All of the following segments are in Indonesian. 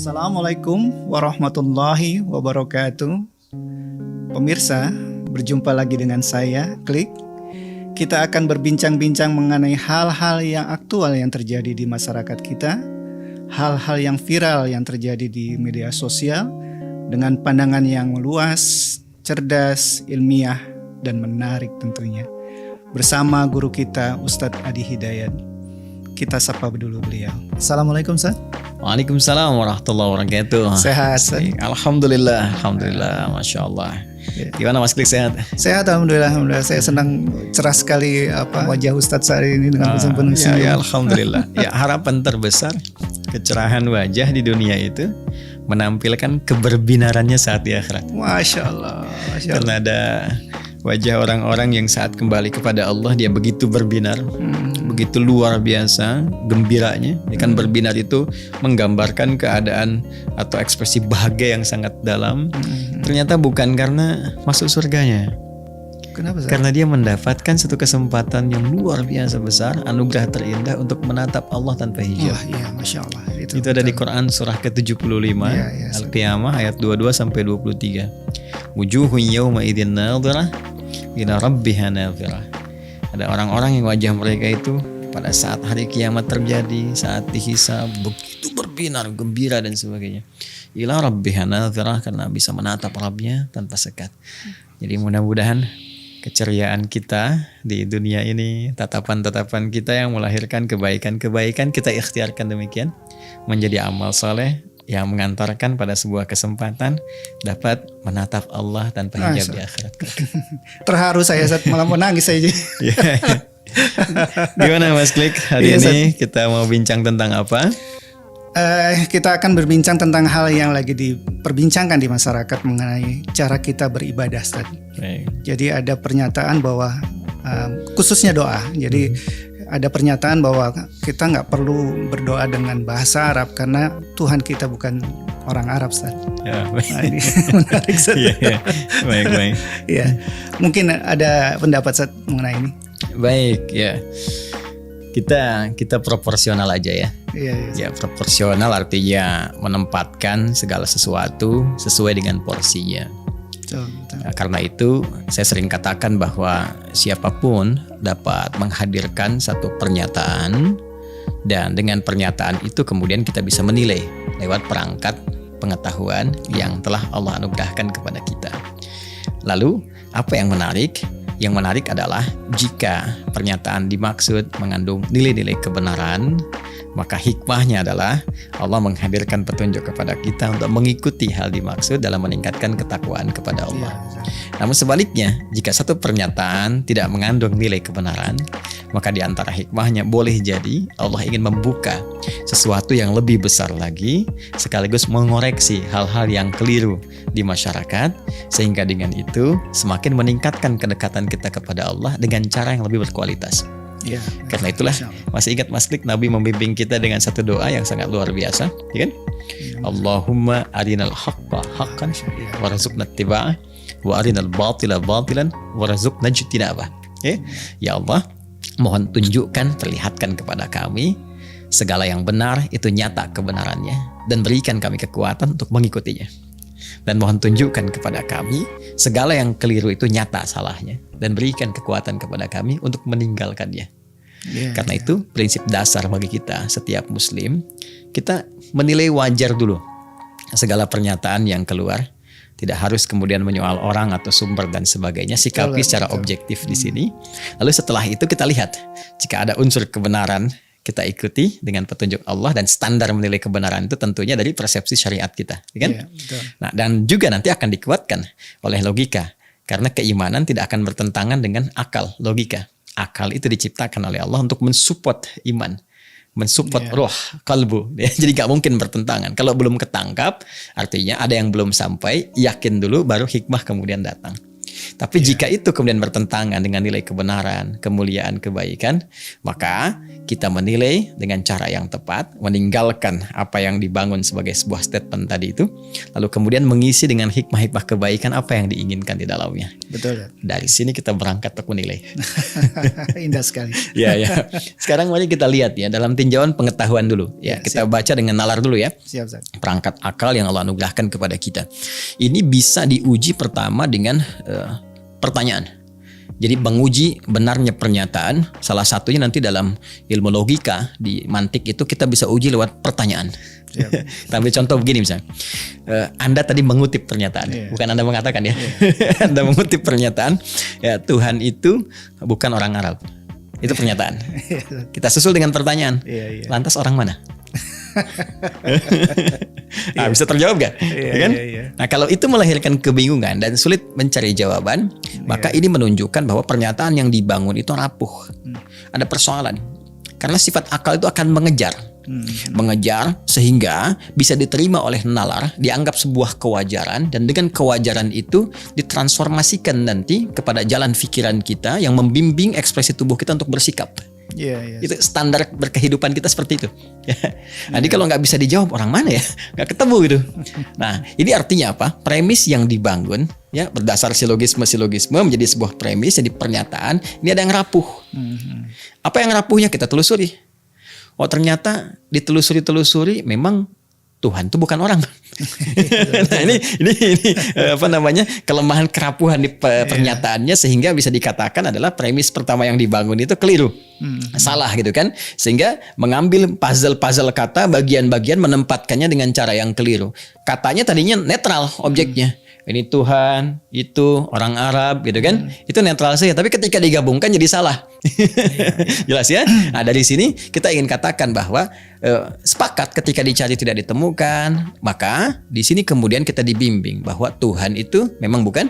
Assalamualaikum warahmatullahi wabarakatuh. Pemirsa, berjumpa lagi dengan saya, Klik. Kita akan berbincang-bincang mengenai hal-hal yang aktual yang terjadi di masyarakat kita, hal-hal yang viral yang terjadi di media sosial, dengan pandangan yang luas, cerdas, ilmiah, dan menarik tentunya. Bersama guru kita, Ustadz Adi Hidayat. Kita sapa dulu beliau. Assalamualaikum, Ustadz. Waalaikumsalam warahmatullahi wabarakatuh. Sehat, Ustadz? Alhamdulillah, Masya Allah. Gimana Mas Klik, sehat? Sehat, alhamdulillah. Saya senang cerah sekali wajah Ustadz saat ini dengan penuh senyum. Ya, alhamdulillah. Ya, harapan terbesar kecerahan wajah di dunia itu menampilkan keberbinarannya saat di akhirat. Masya Allah. Karena ada wajah orang-orang yang saat kembali kepada Allah dia begitu berbinar, begitu luar biasa gembiranya. Kan berbinar itu menggambarkan keadaan atau ekspresi bahagia yang sangat dalam. Ternyata bukan karena masuk surganya. Kenapa? Karena dia mendapatkan satu kesempatan yang luar biasa besar, anugerah terindah untuk menatap Allah tanpa hijab. Iya, Masya Allah. Itu ada di Quran surah ke-75 Al-Qiyamah ayat 22 sampai 23. Wujuhun yawma idzin nadhirah ila rabbiha nadhirah. Ada orang-orang yang wajah mereka itu pada saat hari kiamat terjadi, saat dihisab begitu berbinar, gembira dan sebagainya. Ila rabbiha nadhirah, karena bisa menatap Rabbnya tanpa sekat. Jadi mudah-mudahan keceriaan kita di dunia ini, tatapan-tatapan kita yang melahirkan kebaikan-kebaikan, kita ikhtiarkan demikian menjadi amal soleh yang mengantarkan pada sebuah kesempatan dapat menatap Allah tanpa hijab di akhirat. Terharu saya saat malah mau nangis saja. Gimana Mas Klik? Hari ini kita mau bincang tentang apa? Kita akan berbincang tentang hal yang lagi diperbincangkan di masyarakat mengenai cara kita beribadah, Ustaz. Jadi ada pernyataan bahwa khususnya doa. Jadi ada pernyataan bahwa kita nggak perlu berdoa dengan bahasa Arab karena Tuhan kita bukan orang Arab, Ustaz. Ya, nah, ini menarik, Ustaz. Baik. Ya, mungkin ada pendapat, Ustaz, mengenai ini. Baik, ya. Kita proporsional aja ya. Ya, proporsional artinya menempatkan segala sesuatu sesuai dengan porsinya. Betul. Nah, karena itu saya sering katakan bahwa siapapun dapat menghadirkan satu pernyataan, dan dengan pernyataan itu kemudian kita bisa menilai lewat perangkat pengetahuan yang telah Allah anugerahkan kepada kita. Lalu apa yang menarik? Yang menarik adalah jika pernyataan dimaksud mengandung nilai-nilai kebenaran, maka hikmahnya adalah Allah menghadirkan petunjuk kepada kita untuk mengikuti hal dimaksud dalam meningkatkan ketakwaan kepada Allah. Namun sebaliknya, jika satu pernyataan tidak mengandung nilai kebenaran, maka di antara hikmahnya boleh jadi Allah ingin membuka sesuatu yang lebih besar lagi, sekaligus mengoreksi hal-hal yang keliru di masyarakat, sehingga dengan itu semakin meningkatkan kedekatan kita kepada Allah dengan cara yang lebih berkualitas. Ya, karena itulah masih ingat Mas Klik, Nabi membimbing kita dengan satu doa yang sangat luar biasa, ya kan? Allahumma arinal haqqa haqqan warzuqna ittiba'ah wa arinal batila batilan warzuqna ijtinabah. Ya Allah, mohon tunjukkan, perlihatkan kepada kami segala yang benar itu nyata kebenarannya, dan berikan kami kekuatan untuk mengikutinya. Dan mohon tunjukkan kepada kami segala yang keliru itu nyata salahnya, dan berikan kekuatan kepada kami untuk meninggalkannya. Karena itu prinsip dasar bagi kita setiap muslim, kita menilai wajar dulu segala pernyataan yang keluar. Tidak harus kemudian menyoal orang atau sumber dan sebagainya, sikapi secara objektif di sini. Lalu setelah itu kita lihat jika ada unsur kebenaran, kita ikuti dengan petunjuk Allah, dan standar menilai kebenaran itu tentunya dari persepsi syariat kita, kan? Nah, dan juga nanti akan dikuatkan oleh logika, karena keimanan tidak akan bertentangan dengan akal, logika. Akal itu diciptakan oleh Allah untuk mensupport iman, mensupport roh, kalbu. Jadi gak mungkin bertentangan. Kalau belum ketangkap, artinya ada yang belum sampai, yakin dulu baru hikmah kemudian datang. Tapi jika itu kemudian bertentangan dengan nilai kebenaran, kemuliaan, kebaikan, maka kita menilai dengan cara yang tepat, meninggalkan apa yang dibangun sebagai sebuah statement tadi itu, lalu kemudian mengisi dengan hikmah-hikmah kebaikan apa yang diinginkan di dalamnya. Betul. Dari sini kita berangkat untuk menilai. Indah sekali. Ya. Sekarang mari kita lihat ya dalam tinjauan pengetahuan dulu. Ya, kita baca dengan nalar dulu ya. Siap, Ustaz. Perangkat akal yang Allah anugerahkan kepada kita. Ini bisa diuji pertama dengan pertanyaan. Jadi menguji benarnya pernyataan, salah satunya nanti dalam ilmu logika di mantik itu kita bisa uji lewat pertanyaan. Kita ambil contoh begini misalnya, Anda tadi mengutip pernyataan, bukan Anda mengatakan ya. Anda mengutip pernyataan, ya Tuhan itu bukan orang Arab. Itu pernyataan. Kita susul dengan pertanyaan, lantas orang mana? Bisa terjawab gak? Kan? Nah kalau itu melahirkan kebingungan dan sulit mencari jawaban, maka ini menunjukkan bahwa pernyataan yang dibangun itu rapuh. Ada persoalan. Karena sifat akal itu akan mengejar sehingga bisa diterima oleh nalar, dianggap sebuah kewajaran, dan dengan kewajaran itu ditransformasikan nanti kepada jalan pikiran kita yang membimbing ekspresi tubuh kita untuk bersikap. Itu standar berkehidupan kita seperti itu. Jadi kalau nggak bisa dijawab orang mana ya, nggak ketemu gitu. Nah ini artinya apa? Premis yang dibangun ya berdasar silogisme menjadi sebuah premis, jadi pernyataan. Ini ada yang rapuh. Apa yang rapuhnya kita telusuri. Oh ternyata ditelusuri memang Tuhan itu bukan orang. Nah ini apa namanya kelemahan kerapuhan di pernyataannya sehingga bisa dikatakan adalah premis pertama yang dibangun itu keliru, salah gitu kan, sehingga mengambil puzzle kata bagian-bagian menempatkannya dengan cara yang keliru. Katanya tadinya netral objeknya. Ini Tuhan, itu orang Arab gitu kan. Itu netral saja, tapi ketika digabungkan jadi salah. Jelas ya? Nah, dari sini kita ingin katakan bahwa sepakat ketika dicari tidak ditemukan, maka di sini kemudian kita dibimbing bahwa Tuhan itu memang bukan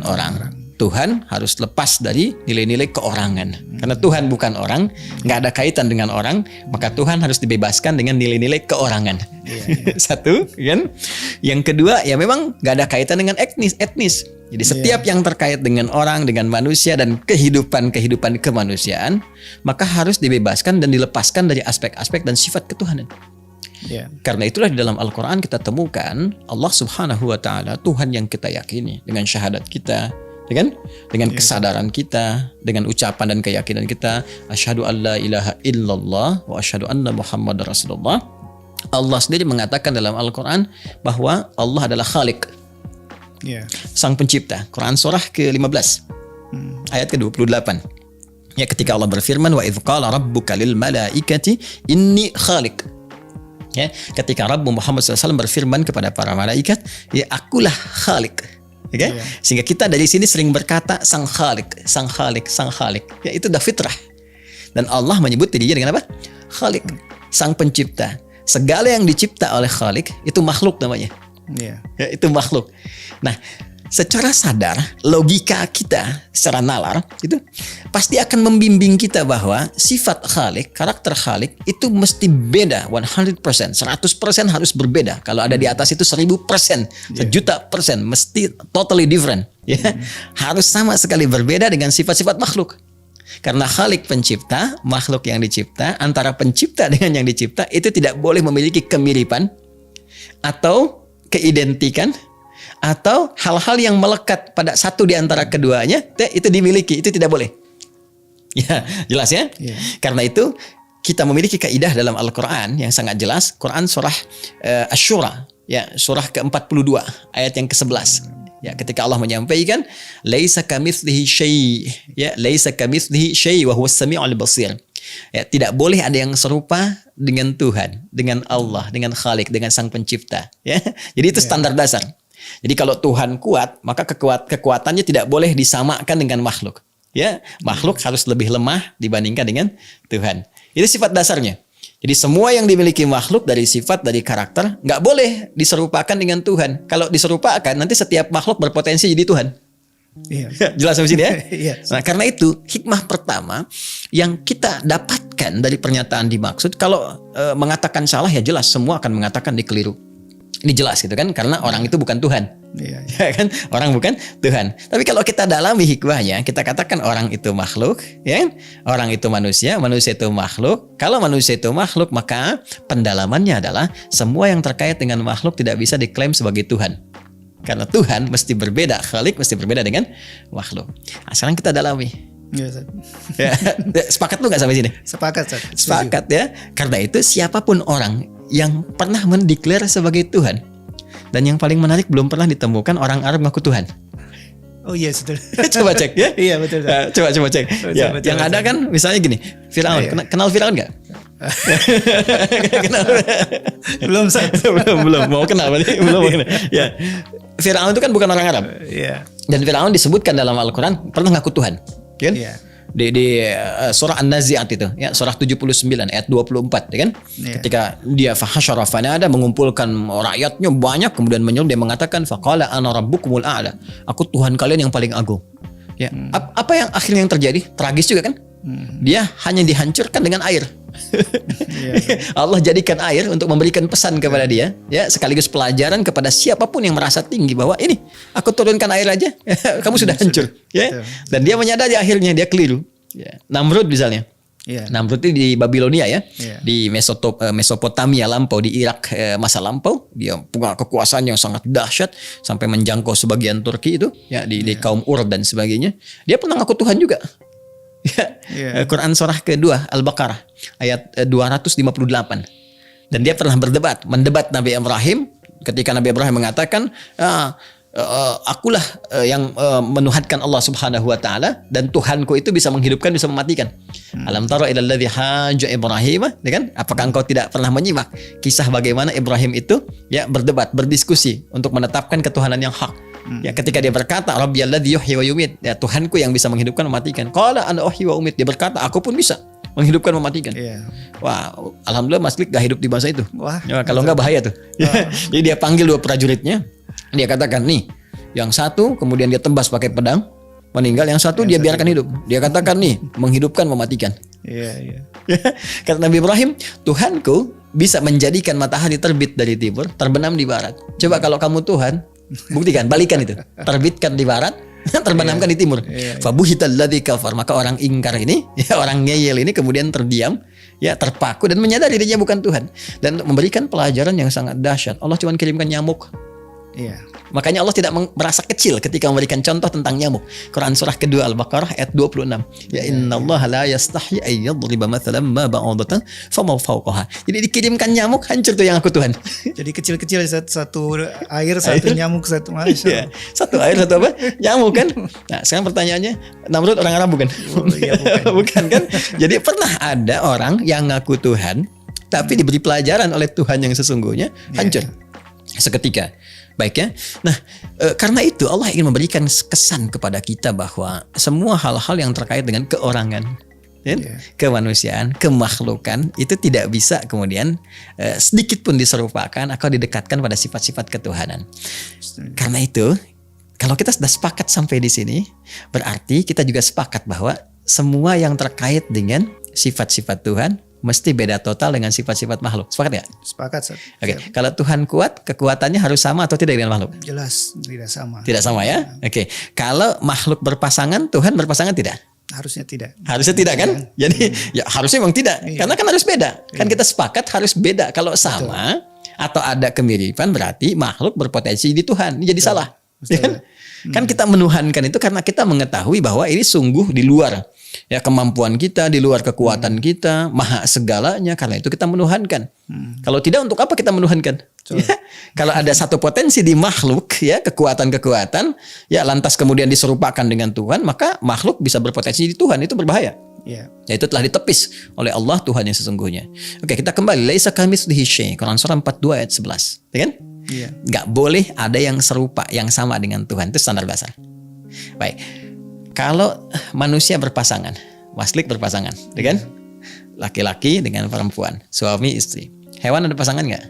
orang. Tuhan harus lepas dari nilai-nilai keorangan. Karena Tuhan bukan orang, nggak ada kaitan dengan orang, maka Tuhan harus dibebaskan dengan nilai-nilai keorangan. Satu, kan? Yang kedua, ya memang nggak ada kaitan dengan etnis. Jadi setiap yang terkait dengan orang, dengan manusia dan kehidupan kemanusiaan, maka harus dibebaskan dan dilepaskan dari aspek-aspek dan sifat ketuhanan. Karena itulah di dalam Al-Quran kita temukan Allah Subhanahu Wa Taala Tuhan yang kita yakini dengan syahadat kita. Dengan kesadaran kita, dengan ucapan dan keyakinan kita, asyhadu alla ilaha illallah wa asyhadu anna Muhammadar Rasulullah. Allah sendiri mengatakan dalam Al-Quran bahwa Allah adalah Khalik, Sang Pencipta. Quran surah ke-15 ayat ke-28. Ya, ketika Allah berfirman wa idz qala rabbuka lil malaikati inni khaliq. Ya, ketika Rabb Muhammad SAW berfirman kepada para malaikat, ya akulah Khalik. Sehingga kita dari sini sering berkata sang khalik. Ya itu dah fitrah. Dan Allah menyebut dirinya dengan apa? Khalik, sang pencipta. Segala yang dicipta oleh Khalik itu makhluk namanya. Ya, itu makhluk. Nah, secara sadar, logika kita secara nalar itu pasti akan membimbing kita bahwa sifat Khalik, karakter Khalik itu mesti beda 100%, 100% harus berbeda. Kalau ada di atas itu 1000%, 1.000.000%, mesti totally different. Ya, harus sama sekali berbeda dengan sifat-sifat makhluk. Karena Khalik pencipta, makhluk yang dicipta, antara pencipta dengan yang dicipta itu tidak boleh memiliki kemiripan atau keidentikan atau hal-hal yang melekat pada satu di antara keduanya itu dimiliki, itu tidak boleh. Ya, jelas ya? Karena itu kita memiliki kaidah dalam Al-Qur'an yang sangat jelas. Quran surah Asy-Syura, ya, surah ke-42 ayat yang ke-11. Ya, ketika Allah menyampaikan laisa kamitslihi syai', ya, laisa kamitslihi syai' wa huwas sami'ul basir. Ya, tidak boleh ada yang serupa dengan Tuhan, dengan Allah, dengan Khalik, dengan Sang Pencipta, ya. Jadi itu standar dasar. Jadi kalau Tuhan kuat, maka kekuatannya tidak boleh disamakan dengan makhluk. Ya, makhluk harus lebih lemah dibandingkan dengan Tuhan. Itu sifat dasarnya. Jadi semua yang dimiliki makhluk dari sifat, dari karakter, nggak boleh diserupakan dengan Tuhan. Kalau diserupakan, nanti setiap makhluk berpotensi jadi Tuhan. Jelas sampai sini ya? Nah, karena itu hikmah pertama yang kita dapatkan dari pernyataan dimaksud, kalau mengatakan salah ya jelas semua akan mengatakan dikeliru. Ini jelas gitu kan, karena orang itu bukan Tuhan. Iya. Ya kan? Orang bukan Tuhan. Tapi kalau kita dalami hikmahnya, kita katakan orang itu makhluk, ya kan? Orang itu manusia itu makhluk. Kalau manusia itu makhluk, maka pendalamannya adalah semua yang terkait dengan makhluk tidak bisa diklaim sebagai Tuhan. Karena Tuhan mesti berbeda, Khalik mesti berbeda dengan makhluk. Nah, sekarang kita dalami. Iya, Ustaz. Ya, sepakat lu nggak sampai sini? Sepakat, Ustaz. Sepakat ya. Karena itu siapapun orang yang pernah mendeklar sebagai Tuhan, dan yang paling menarik belum pernah ditemukan orang Arab ngaku Tuhan. Oh iya, betul. Coba cek ya. Iya, betul. Coba cek. Ya, Betul, yang ada kan misalnya gini, Firaun. Iya. Kenal Firaun nggak? Kenal. Belum, Ustaz. belum mau kenal berarti belum mau kenal. Ya. Firaun itu kan bukan orang Arab. Iya. Dan Firaun disebutkan dalam Al-Qur'an pernah ngaku Tuhan. Kan? Iya. Di surah An-Nazi'at itu ya, surah 79 ayat 24 ya kan. Iya. Ketika dia fahasyara fanada, mengumpulkan rakyatnya banyak, kemudian menyeru, dia mengatakan faqala ana rabbukumul a'la, aku Tuhan kalian yang paling agung. Ya, apa yang akhirnya yang terjadi? Tragis juga kan? Dia hanya dihancurkan dengan air. Allah jadikan air untuk memberikan pesan kepada dia, ya, sekaligus pelajaran kepada siapapun yang merasa tinggi bahwa ini aku turunkan air aja, kamu sudah hancur, ya. Dan dia menyadari akhirnya dia keliru. Ya. Namrud misalnya. Iya. Namrud itu di Babilonia ya, Iya. di Mesopotamia lampau, di Irak masa lampau. Dia punya kekuasaan yang sangat dahsyat sampai menjangkau sebagian Turki itu, ya, di kaum Ur dan sebagainya. Dia pernah ngaku Tuhan juga. Ya. Quran surah kedua Al-Baqarah ayat 258. Dan dia pernah mendebat Nabi Ibrahim ketika Nabi Ibrahim mengatakan akulah yang menuhankan Allah Subhanahu wa taala, dan Tuhanku itu bisa menghidupkan, bisa mematikan. Alam tara ilal ladzi haja Ibrahim, ya kan? Apakah engkau tidak pernah menyimak kisah bagaimana Ibrahim itu ya berdebat, berdiskusi untuk menetapkan ketuhanan yang hak. Ya, ketika dia berkata Rabbiyalladzi yuhyi wa yumit, ya Tuhanku yang bisa menghidupkan, mematikan. Qala ana uhyi wa umit, dia berkata aku pun bisa menghidupkan, mematikan. Iya. Wah, alhamdulillah Mas Klik gak hidup di masa itu. Wah, ya, kalau enggak bahaya tuh. Jadi dia panggil dua prajuritnya, dia katakan nih, yang satu kemudian dia tembas pakai pedang, meninggal. Yang satu dia biarkan hidup. Dia katakan nih, menghidupkan, mematikan. Iya. Kata Nabi Ibrahim, Tuhanku bisa menjadikan matahari terbit dari timur, terbenam di barat. Coba kalau kamu Tuhan, buktikan, balikan itu. Terbitkan di barat, terbenamkan di timur. Fabuhital ladzi kafar, maka orang ingkar ini, ya, orang ngeyel ini kemudian terdiam, ya, terpaku dan menyadari dirinya bukan Tuhan, dan memberikan pelajaran yang sangat dahsyat. Allah cuma kirimkan nyamuk. Iya. Makanya Allah tidak merasa kecil ketika memberikan contoh tentang nyamuk. Quran surah kedua Al-Baqarah ayat 26. Ya innallaha la yastahyi ay yadriba mathalan ma ba'udatan fama fawqaha. Jadi dikirimkan nyamuk, hancur tuh yang aku Tuhan. Jadi kecil-kecil, satu air, satu nyamuk, satu, masya Ya, satu air, satu apa? Nyamuk kan? Nah, sekarang pertanyaannya, Namrud orang Arab bukan? Iya, bukan kan? Jadi pernah ada orang yang ngaku Tuhan, tapi diberi pelajaran oleh Tuhan yang sesungguhnya, hancur seketika. Baik ya. Nah, karena itu Allah ingin memberikan kesan kepada kita bahwa semua hal-hal yang terkait dengan keorangan, kemanusiaan, kemakhlukan itu tidak bisa kemudian sedikit pun diserupakan atau didekatkan pada sifat-sifat ketuhanan. Karena itu, kalau kita sudah sepakat sampai di sini, berarti kita juga sepakat bahwa semua yang terkait dengan sifat-sifat Tuhan mesti beda total dengan sifat-sifat makhluk. Sepakat nggak? Sepakat, Ustaz. Oke. Kalau Tuhan kuat, kekuatannya harus sama atau tidak dengan makhluk? Jelas tidak sama. Tidak sama ya? Oke. Kalau makhluk berpasangan, Tuhan berpasangan tidak? Harusnya tidak. Harusnya tidak kan? Jadi ya harusnya memang tidak. Karena kan harus beda. Kan kita sepakat harus beda. Kalau sama atau ada kemiripan, berarti makhluk berpotensi di Tuhan. Ini jadi salah. Kan kita menuhankan itu karena kita mengetahui bahwa ini sungguh di luar ya kemampuan kita, di luar kekuatan kita, maha segalanya. Karena itu kita menuhankan. Kalau tidak, untuk apa kita menuhankan? Ya, kalau ada satu potensi di makhluk, ya kekuatan-kekuatan, ya lantas kemudian diserupakan dengan Tuhan, maka makhluk bisa berpotensi di Tuhan. Itu berbahaya. Ya, itu telah ditepis oleh Allah Tuhan yang sesungguhnya. Oke, kita kembali. Laisa kamitslihi syai'. Quran surah 42 ayat 11. Ya kan? Iya. Gak boleh ada yang serupa, yang sama dengan Tuhan. Itu standar dasar. Baik. Kalau manusia berpasangan, waslik berpasangan, ya kan? Laki-laki dengan perempuan, suami istri. Hewan ada pasangan nggak?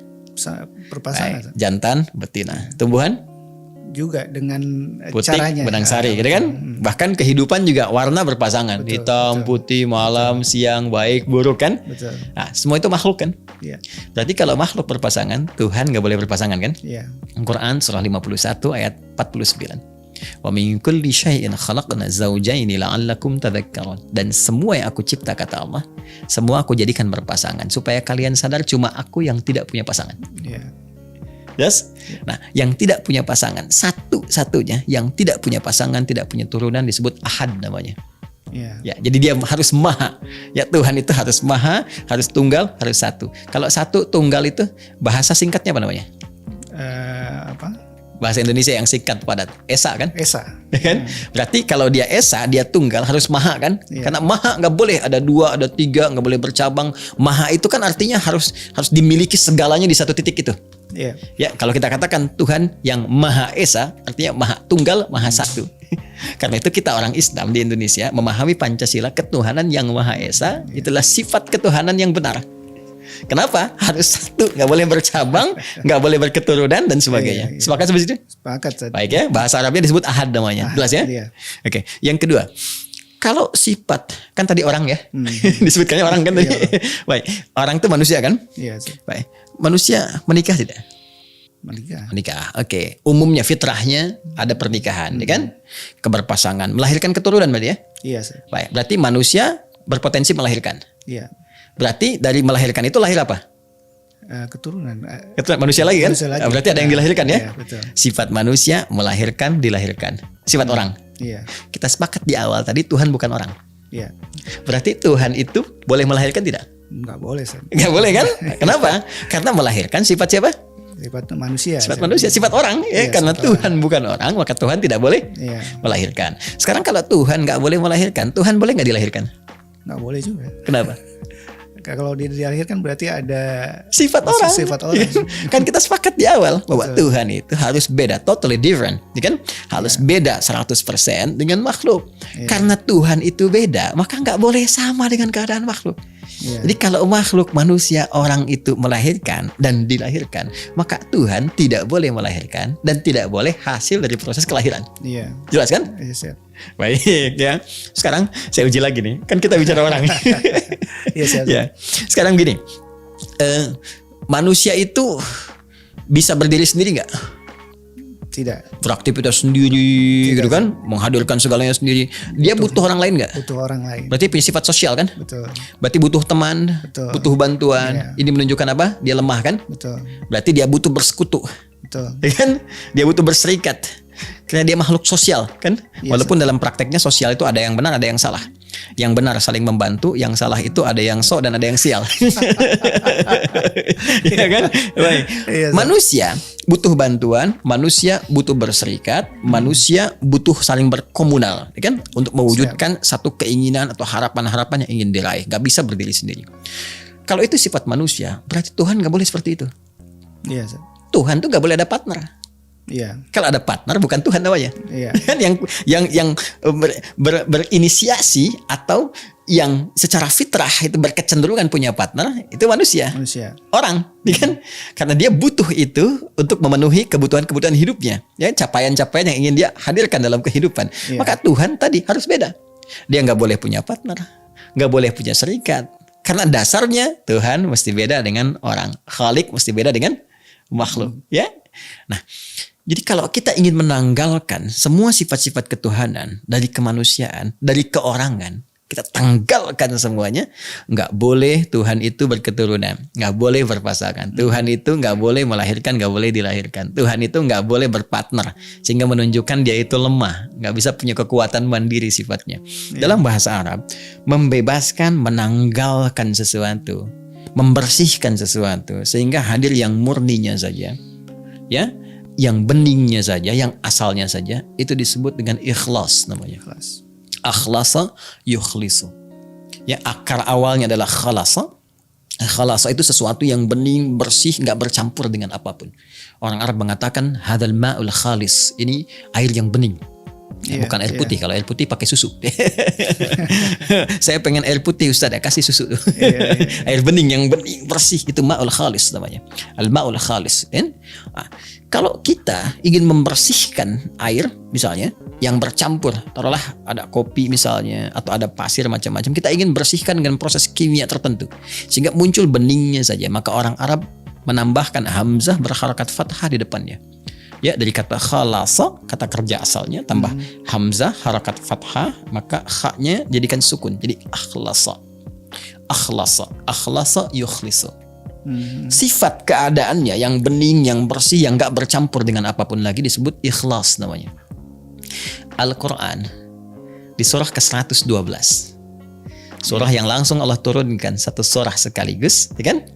Berpasangan. Baik. Jantan, betina. Tumbuhan? juga dengan Putih, caranya. benang sari, gitu kan? Bahkan kehidupan juga warna berpasangan, Betul, hitam, betul. putih, malam, siang, baik, buruk kan? Betul. Nah, semua itu makhluk kan? Iya. Berarti kalau makhluk berpasangan, Tuhan nggak boleh berpasangan kan? Iya. Quran surah 51 ayat 49. Wa min kulli syai'in khalaqna zawjaini la'allakum tadhakkarun. Dan semua yang aku cipta, kata Allah, semua aku jadikan berpasangan supaya kalian sadar cuma aku yang tidak punya pasangan. Iya. Yes? Nah, yang tidak punya pasangan, satu-satunya yang tidak punya pasangan, tidak punya turunan disebut ahad namanya. Iya. Ya, jadi dia harus maha. Ya, Tuhan itu harus maha, harus tunggal, harus satu. Kalau satu tunggal itu bahasa singkatnya apa namanya? Apa? Bahasa Indonesia yang singkat padat, esa kan? Esa. Ya kan? Berarti kalau dia esa, dia tunggal, harus maha kan? Iya. Karena maha nggak boleh ada dua, ada tiga, nggak boleh bercabang. Maha itu kan artinya harus dimiliki segalanya di satu titik itu. Iya. Ya, kalau kita katakan Tuhan yang Maha Esa, artinya Maha Tunggal, Maha Satu. Karena itu kita orang Islam di Indonesia memahami Pancasila, ketuhanan yang Maha Esa itulah sifat ketuhanan yang benar. Kenapa? Harus satu, nggak boleh bercabang, nggak boleh berketurunan dan sebagainya. Iya. Sepakat seperti itu? Sepakat. Ustaz. Baik ya, bahasa Arabnya disebut ahad namanya. Jelas ya? Iya. Oke, yang kedua. Kalau sifat, kan tadi orang ya, disebutkannya orang kan tadi. Iya. Baik, orang itu manusia kan? Iya. Ustaz. Baik, manusia menikah tidak? Menikah. Oke. Umumnya fitrahnya ada pernikahan, ya kan? Keberpasangan, melahirkan keturunan berarti ya? Iya. Ustaz. Baik, berarti manusia berpotensi melahirkan. Iya. Berarti dari melahirkan itu lahir apa? Keturunan. Keturunan manusia lagi kan? Manusia lagi. Berarti ada yang dilahirkan ya? Iya, betul. Sifat manusia melahirkan, dilahirkan. Sifat orang. Iya. Kita sepakat di awal tadi Tuhan bukan orang. Iya. Berarti Tuhan itu boleh melahirkan tidak? Nggak boleh. Ustaz. Nggak boleh kan? Kenapa? Karena melahirkan sifat siapa? Sifat manusia. Sifat Ustaz. manusia, sifat orang. Ya, Iya, karena sifat Tuhan bukan orang, maka Tuhan tidak boleh Iya. melahirkan. Sekarang kalau Tuhan nggak boleh melahirkan, Tuhan boleh nggak dilahirkan? Nggak boleh juga. Kenapa? Kalau dia dilahirkan berarti ada Sifat orang. Sifat orang. Kan kita sepakat di awal bahwa Betul. Tuhan itu harus beda, totally different, ya kan? Harus beda 100% dengan makhluk. Iya. Karena Tuhan itu beda, maka nggak boleh sama dengan keadaan makhluk. Iya. Jadi kalau makhluk manusia orang itu melahirkan dan dilahirkan, maka Tuhan tidak boleh melahirkan dan tidak boleh hasil dari proses kelahiran. Iya. Jelas kan? Iya, Ustaz. Baik ya. Sekarang saya uji lagi nih. Kan kita bicara orang. Iya, Ustaz. Ya. Sekarang gini. Manusia itu bisa berdiri sendiri nggak? Tidak. Beraktivitas sendiri gitu kan? Menghadirkan segalanya sendiri. Dia butuh orang lain nggak? Butuh orang lain. Berarti punya sifat sosial kan? Betul. Berarti butuh teman, Betul. butuh bantuan. Iya. Ini menunjukkan apa? Dia lemah kan? Betul. Berarti dia butuh bersekutu. Betul. Ya kan? Dia butuh berserikat. Karena dia makhluk sosial kan? Yes, Walaupun dalam prakteknya sosial itu ada yang benar, ada yang salah. Yang benar saling membantu, yang salah itu ada yang sok dan ada yang sial. Iya kan? Baik. Iya, Manusia butuh bantuan, manusia butuh berserikat, manusia butuh saling berkomunal, ya kan? Untuk mewujudkan satu keinginan atau harapan-harapan yang ingin diraih. Gak bisa berdiri sendiri. Kalau itu sifat manusia, berarti Tuhan gak boleh seperti itu. Iya, Ustaz. Tuhan tuh gak boleh ada partner. Iya. Kalau ada partner bukan Tuhan namanya. Iya. Kan yang berinisiasi atau yang secara fitrah itu berkecenderungan punya partner itu manusia. Manusia. Orang, ya kan? Karena dia butuh itu untuk memenuhi kebutuhan-kebutuhan hidupnya, ya, capaian-capaian yang ingin dia hadirkan dalam kehidupan. Iya. Maka Tuhan tadi harus beda. Dia nggak boleh punya partner, nggak boleh punya serikat. Karena dasarnya Tuhan mesti beda dengan orang. Khalik mesti beda dengan makhluk, ya. Nah, jadi kalau kita ingin menanggalkan semua sifat-sifat ketuhanan dari kemanusiaan, dari keorangan, kita tanggalkan semuanya. Nggak boleh Tuhan itu berketurunan, nggak boleh berpasangan. Tuhan itu nggak boleh melahirkan, nggak boleh dilahirkan. Tuhan itu nggak boleh berpartner, sehingga menunjukkan dia itu lemah, nggak bisa punya kekuatan mandiri sifatnya. Dalam bahasa Arab, membebaskan, menanggalkan sesuatu, membersihkan sesuatu, sehingga hadir yang murninya saja, ya, yang beningnya saja, yang asalnya saja, itu disebut dengan ikhlas namanya. Kelas. Akhlasa yukhlisu. Ya, akar awalnya adalah khalasa. Khalasa itu sesuatu yang bening, bersih, nggak bercampur dengan apapun. Orang Arab mengatakan hadzal ma'ul khalis. Ini air yang bening. Bukan air putih. Kalau air putih pakai susu. Saya pengen air putih Ustaz, ya kasih susu. Air bening yang bening bersih itu ma'ul khalis namanya. Al-ma'ul khalis. Kalau kita ingin membersihkan air misalnya yang bercampur, taruhlah ada kopi misalnya atau ada pasir macam-macam, kita ingin bersihkan dengan proses kimia tertentu sehingga muncul beningnya saja, maka orang Arab menambahkan hamzah berharakat fathah di depannya. Ya, dari kata khalasa, kata kerja asalnya, tambah hamzah harakat fathah, maka kha-nya jadikan sukun, jadi akhlasa. Akhlasa yukhlisu. Sifat keadaannya yang bening, yang bersih, yang gak bercampur dengan apapun lagi disebut ikhlas namanya. Al-Quran di surah ke-112, surah yang langsung Allah turunkan satu surah sekaligus, ya kan?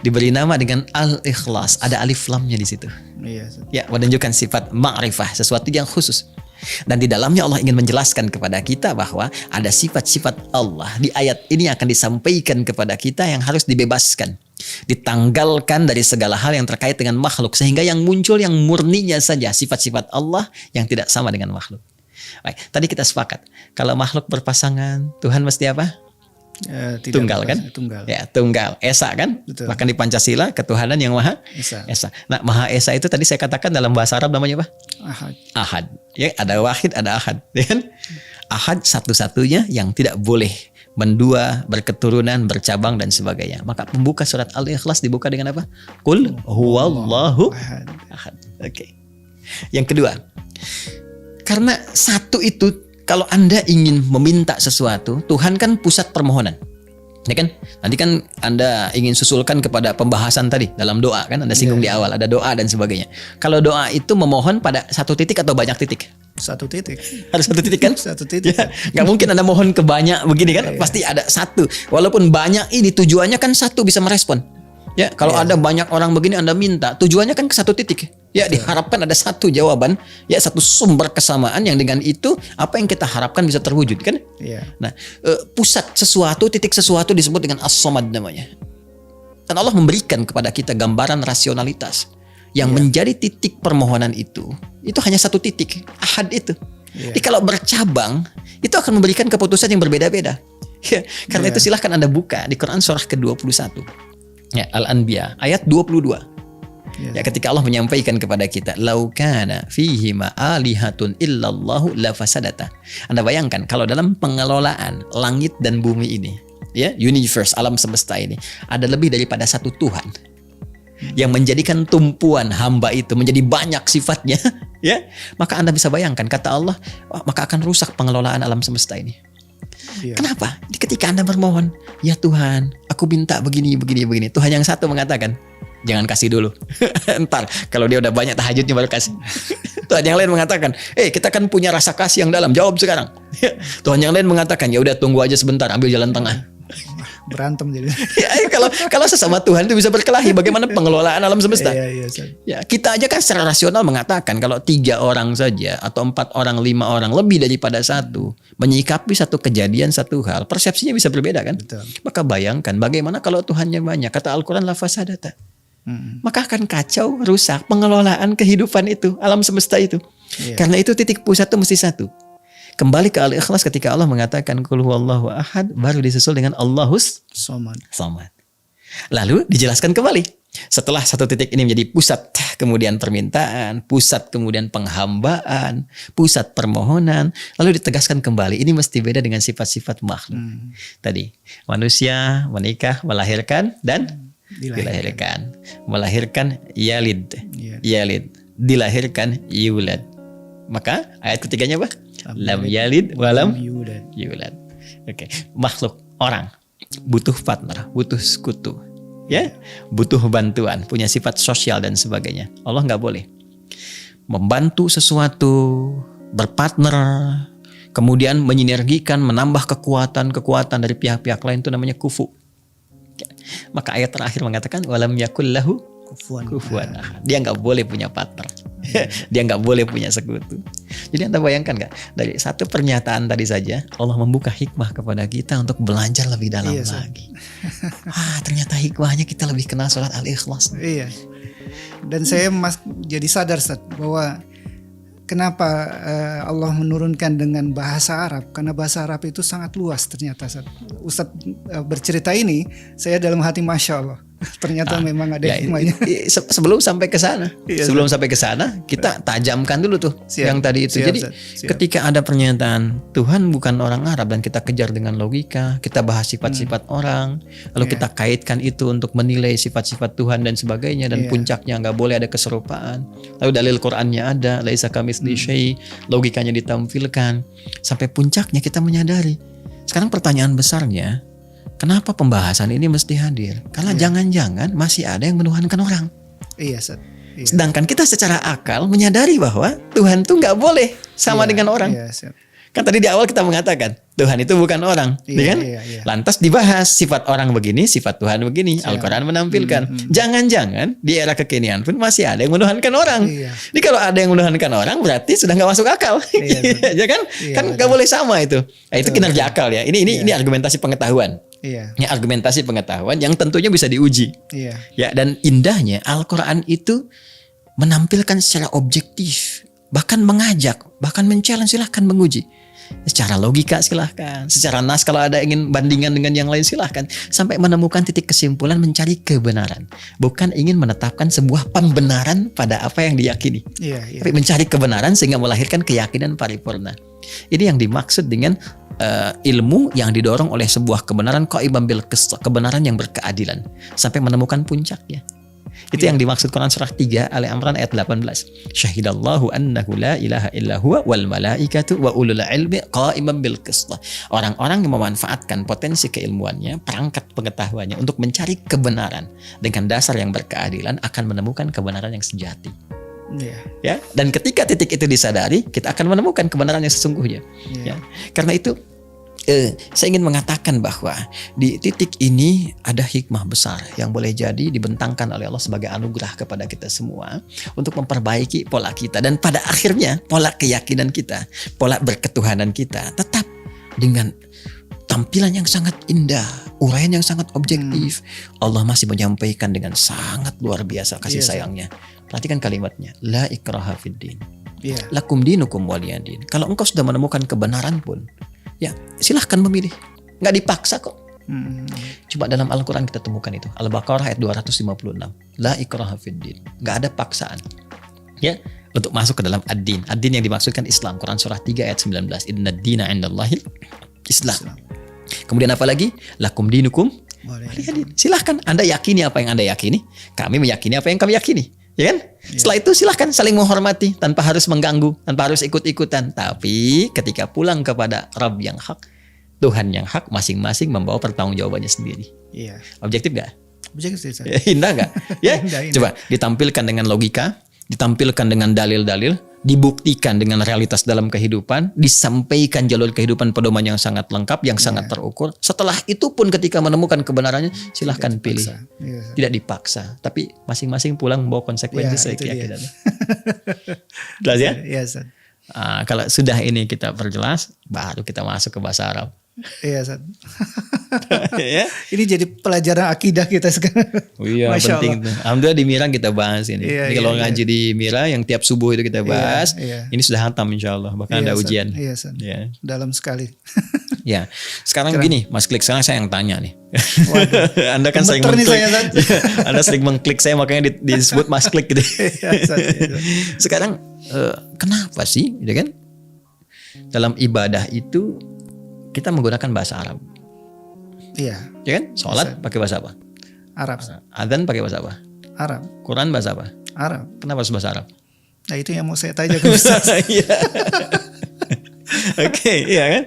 Diberi nama dengan Al-Ikhlas, ada alif lamnya di situ. Ya, menunjukkan sifat ma'rifah, sesuatu yang khusus. Dan di dalamnya Allah ingin menjelaskan kepada kita bahwa ada sifat-sifat Allah di ayat ini akan disampaikan kepada kita yang harus dibebaskan, ditanggalkan dari segala hal yang terkait dengan makhluk, sehingga yang muncul yang murninya saja sifat-sifat Allah yang tidak sama dengan makhluk. Baik, tadi kita sepakat kalau makhluk berpasangan, Tuhan mesti apa? Tunggal kan? Tunggal. Ya, tunggal. Esa kan? Betul. Bahkan di Pancasila ketuhanan yang Maha Esa. Nah, Maha Esa itu tadi saya katakan dalam bahasa Arab namanya apa? Ahad. Ahad. Ya, ada wahid, ada ahad, ya kan? Ahad satu-satunya yang tidak boleh mendua, berketurunan, bercabang dan sebagainya. Maka pembuka surat Al-Ikhlas dibuka dengan apa? Qul huwallahu ahad. Oke. Yang kedua, karena satu itu, kalau Anda ingin meminta sesuatu, Tuhan kan pusat permohonan. Ya kan? Nanti kan Anda ingin susulkan kepada pembahasan tadi dalam doa kan, Anda singgung di awal, ada doa dan sebagainya. Kalau doa itu memohon pada satu titik atau banyak titik? Satu titik. Harus satu titik kan? Satu titik. Ya, nggak mungkin Anda mohon ke banyak begini kan? Pasti ada satu. Walaupun banyak ini tujuannya kan satu bisa merespon. Ya, kalau ada banyak orang begini Anda minta, tujuannya kan ke satu titik. Ya, diharapkan ada satu jawaban, ya satu sumber kesamaan yang dengan itu apa yang kita harapkan bisa terwujud kan? Iya. Nah, pusat sesuatu, titik sesuatu disebut dengan as-somad namanya. Dan Allah memberikan kepada kita gambaran rasionalitas yang menjadi titik permohonan itu hanya satu titik, ahad itu. Jadi kalau bercabang, itu akan memberikan keputusan yang berbeda-beda. Ya, karena itu silahkan Anda buka di Quran surah ke-21. Ya, Al-Anbiya ayat 22. Ya, ketika Allah menyampaikan kepada kita, "Lau kana fihi ma alihatun illallahu lafasadata." Anda bayangkan kalau dalam pengelolaan langit dan bumi ini, ya, universe, alam semesta ini, ada lebih daripada satu Tuhan yang menjadikan tumpuan hamba itu menjadi banyak sifatnya, ya. Maka Anda bisa bayangkan kata Allah, maka akan rusak pengelolaan alam semesta ini. Kenapa? Ketika Anda bermohon, ya Tuhan, aku minta begini. Tuhan yang satu mengatakan, jangan kasih dulu. Ntar kalau dia udah banyak tahajudnya baru kasih. Tuhan yang lain mengatakan, kita kan punya rasa kasih yang dalam, jawab sekarang. Tuhan yang lain mengatakan, ya udah tunggu aja sebentar, ambil jalan tengah. Berantem jadi. Ya, kalau sesama Tuhan itu bisa berkelahi, bagaimana pengelolaan alam semesta? Ya, kita aja kan secara rasional mengatakan kalau 3 orang saja atau 4 orang, 5 orang, lebih daripada satu menyikapi satu kejadian, satu hal, persepsinya bisa berbeda kan? Betul. Maka bayangkan bagaimana kalau Tuhannya banyak, kata Al-Quran lafasadata. Maka akan kacau, rusak pengelolaan kehidupan itu, alam semesta itu. Karena itu titik pusat itu mesti satu. Kembali ke Al-Ikhlas ketika Allah mengatakan Qul huwallahu ahad, baru disusul dengan Allahus Somad. Lalu dijelaskan kembali. Setelah satu titik ini menjadi pusat kemudian permintaan, pusat kemudian penghambaan, pusat permohonan, lalu ditegaskan kembali ini mesti beda dengan sifat-sifat makhluk. Tadi manusia menikah, melahirkan dan dilahirkan. Melahirkan yalid, dilahirkan yulad. Maka ayat ketiganya apa? Lam yalid walam yulad. Oke. Makhluk, orang butuh partner, butuh sekutu, ya, butuh bantuan, punya sifat sosial dan sebagainya. Allah nggak boleh membantu sesuatu, berpartner, kemudian menyinergikan, menambah kekuatan dari pihak-pihak lain, itu namanya kufu. Maka ayat terakhir mengatakan walam yakul lahu kufuwan ahad. Dia nggak boleh punya partner. Dia nggak boleh punya sekutu. Jadi Anda bayangkan nggak, dari satu pernyataan tadi saja Allah membuka hikmah kepada kita untuk belajar lebih dalam lagi. Ternyata hikmahnya kita lebih kenal surat Al-Ikhlas. Iya. Dan saya jadi sadar Ustaz, bahwa kenapa Allah menurunkan dengan bahasa Arab? Karena bahasa Arab itu sangat luas ternyata. Ustadz bercerita ini, saya dalam hati Masya Allah. Ternyata memang ada hikmahnya. Sebelum sampai ke sana, kita tajamkan dulu tuh yang tadi itu. Jadi ketika ada pernyataan Tuhan bukan orang Arab dan kita kejar dengan logika, kita bahas sifat-sifat orang, lalu kita kaitkan itu untuk menilai sifat-sifat Tuhan dan sebagainya, dan puncaknya nggak boleh ada keserupaan. Lalu dalil Qur'annya ada, laisa kamitslihi syai', logikanya ditampilkan, sampai puncaknya kita menyadari. Sekarang pertanyaan besarnya, kenapa pembahasan ini mesti hadir? Karena jangan-jangan masih ada yang menuhankan orang. Iya, Ustaz. Iya. Sedangkan kita secara akal menyadari bahwa Tuhan tuh nggak boleh sama dengan orang. Iya, kan tadi di awal kita mengatakan Tuhan itu bukan orang, kan? Lantas dibahas sifat orang begini, sifat Tuhan begini. Al-Quran menampilkan. Jangan-jangan di era kekinian pun masih ada yang menuhankan orang. Jadi kalau ada yang menuhankan orang berarti sudah nggak masuk akal, ya kan? Kan nggak boleh sama itu. Nah, itu kinerja akal ya. Ini argumentasi pengetahuan. Ya, argumentasi pengetahuan yang tentunya bisa diuji. Ya, dan indahnya Al-Quran itu menampilkan secara objektif, bahkan mengajak, bahkan men-challenge, silahkan menguji. Secara logika silahkan, secara nas kalau ada ingin bandingan dengan yang lain silahkan, sampai menemukan titik kesimpulan mencari kebenaran, bukan ingin menetapkan sebuah pembenaran pada apa yang diyakini, tapi mencari kebenaran sehingga melahirkan keyakinan paripurna. Ini yang dimaksud dengan ilmu yang didorong oleh sebuah kebenaran, qaimam bil qist, kebenaran yang berkeadilan, sampai menemukan puncaknya. Itu yang dimaksud Quran surah 3 Ali Imran ayat 18. Syahidallahu annahu la ilaha illa huwa wal malaikatu wa ulul ilmi qa'iman bil qist. Orang-orang yang memanfaatkan potensi keilmuannya, perangkat pengetahuannya untuk mencari kebenaran dengan dasar yang berkeadilan akan menemukan kebenaran yang sejati. Ya, dan ketika titik itu disadari, kita akan menemukan kebenaran yang sesungguhnya. Ya. Karena itu saya ingin mengatakan bahwa di titik ini ada hikmah besar yang boleh jadi dibentangkan oleh Allah sebagai anugerah kepada kita semua untuk memperbaiki pola kita, dan pada akhirnya pola keyakinan kita, pola berketuhanan kita tetap dengan tampilan yang sangat indah, uraian yang sangat objektif. Allah masih menyampaikan dengan sangat luar biasa kasih sayangnya. Perhatikan kalimatnya, la ikraha fiddin, lakum dinukum waliyadin. Kalau engkau sudah menemukan kebenaran pun, ya silahkan memilih, nggak dipaksa kok. Coba dalam Al-Quran kita temukan itu, Al-Baqarah ayat 256, la ikraha fiddin, nggak ada paksaan ya untuk masuk ke dalam ad-din. Ad-din yang dimaksudkan Islam, Quran surah 3 ayat 19, inna ad-dina indallahil Islam. Kemudian apa lagi? Lakum dinukum waliyadin. Silahkan Anda yakini apa yang Anda yakini, kami meyakini apa yang kami yakini. Ya kan? Setelah itu silahkan saling menghormati tanpa harus mengganggu, tanpa harus ikut-ikutan. Tapi ketika pulang kepada Rabb yang hak, Tuhan yang hak, masing-masing membawa pertanggungjawabannya sendiri. Objektif gak? Objektif. Indah gak? Ya? Indah. Coba ditampilkan dengan logika, ditampilkan dengan dalil-dalil, dibuktikan dengan realitas dalam kehidupan, disampaikan jalur kehidupan pedoman yang sangat lengkap, yang sangat terukur. Setelah itu pun ketika menemukan kebenarannya, silahkan pilih. Tidak dipaksa, tapi masing-masing pulang membawa konsekuensi sesuai keyakinan. Jelas ya? Kalau sudah ini kita perjelas, baru kita masuk ke bahasa Arab. Ini jadi pelajaran akidah kita sekarang. Masya penting. Alhamdulillah di Mira kita bahas ini. Jadi kalau ngaji di Mira yang tiap subuh itu kita bahas, ini sudah hantam insya Allah. Bahkan ada ujian. Dalam sekali. Ya, sekarang gini, Mas Klik, sekarang saya yang tanya nih. Anda kan sering mengklik. Anda sering mengklik saya, makanya disebut Mas Klik gitu. Sekarang kenapa sih, gitu kan? Dalam ibadah itu kita menggunakan bahasa Arab. Ya kan? Sholat pakai bahasa apa? Arab. Adzan pakai bahasa apa? Arab. Quran bahasa apa? Arab. Kenapa harus bahasa Arab? Nah itu yang mau saya tanya ke Ustaz. Oke, iya kan?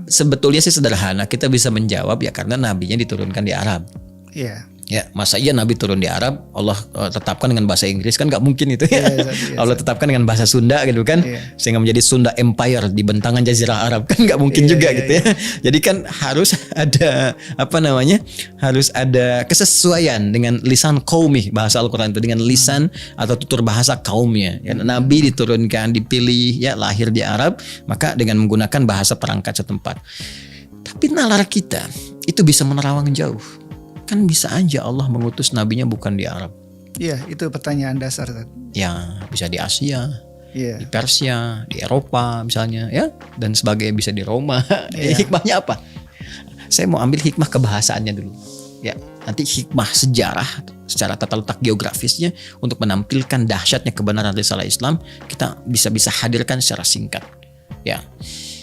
Sebetulnya sih sederhana, kita bisa menjawab ya karena nabinya diturunkan di Arab. Ya, masa iya Nabi turun di Arab, Allah tetapkan dengan bahasa Inggris, kan nggak mungkin itu ya. Allah tetapkan dengan bahasa Sunda gitu kan, sehingga menjadi Sunda Empire di bentangan Jazirah Arab, kan nggak mungkin juga gitu ya. Jadi kan harus ada harus ada kesesuaian dengan lisan qaumi, bahasa Al-Quran itu dengan lisan atau tutur bahasa kaumnya. Ya, Nabi diturunkan, dipilih, ya lahir di Arab, maka dengan menggunakan bahasa perangkat setempat. Tapi nalar kita itu bisa menerawang jauh. Kan bisa aja Allah mengutus nabinya bukan di Arab. Iya, itu pertanyaan dasar. Ya, bisa di Asia, Di Persia, di Eropa misalnya ya, dan sebagainya, bisa di Roma. Hikmahnya apa? Saya mau ambil hikmah kebahasaannya dulu. Ya, nanti hikmah sejarah secara tata letak geografisnya untuk menampilkan dahsyatnya kebenaran risalah Islam kita bisa hadirkan secara singkat. Ya,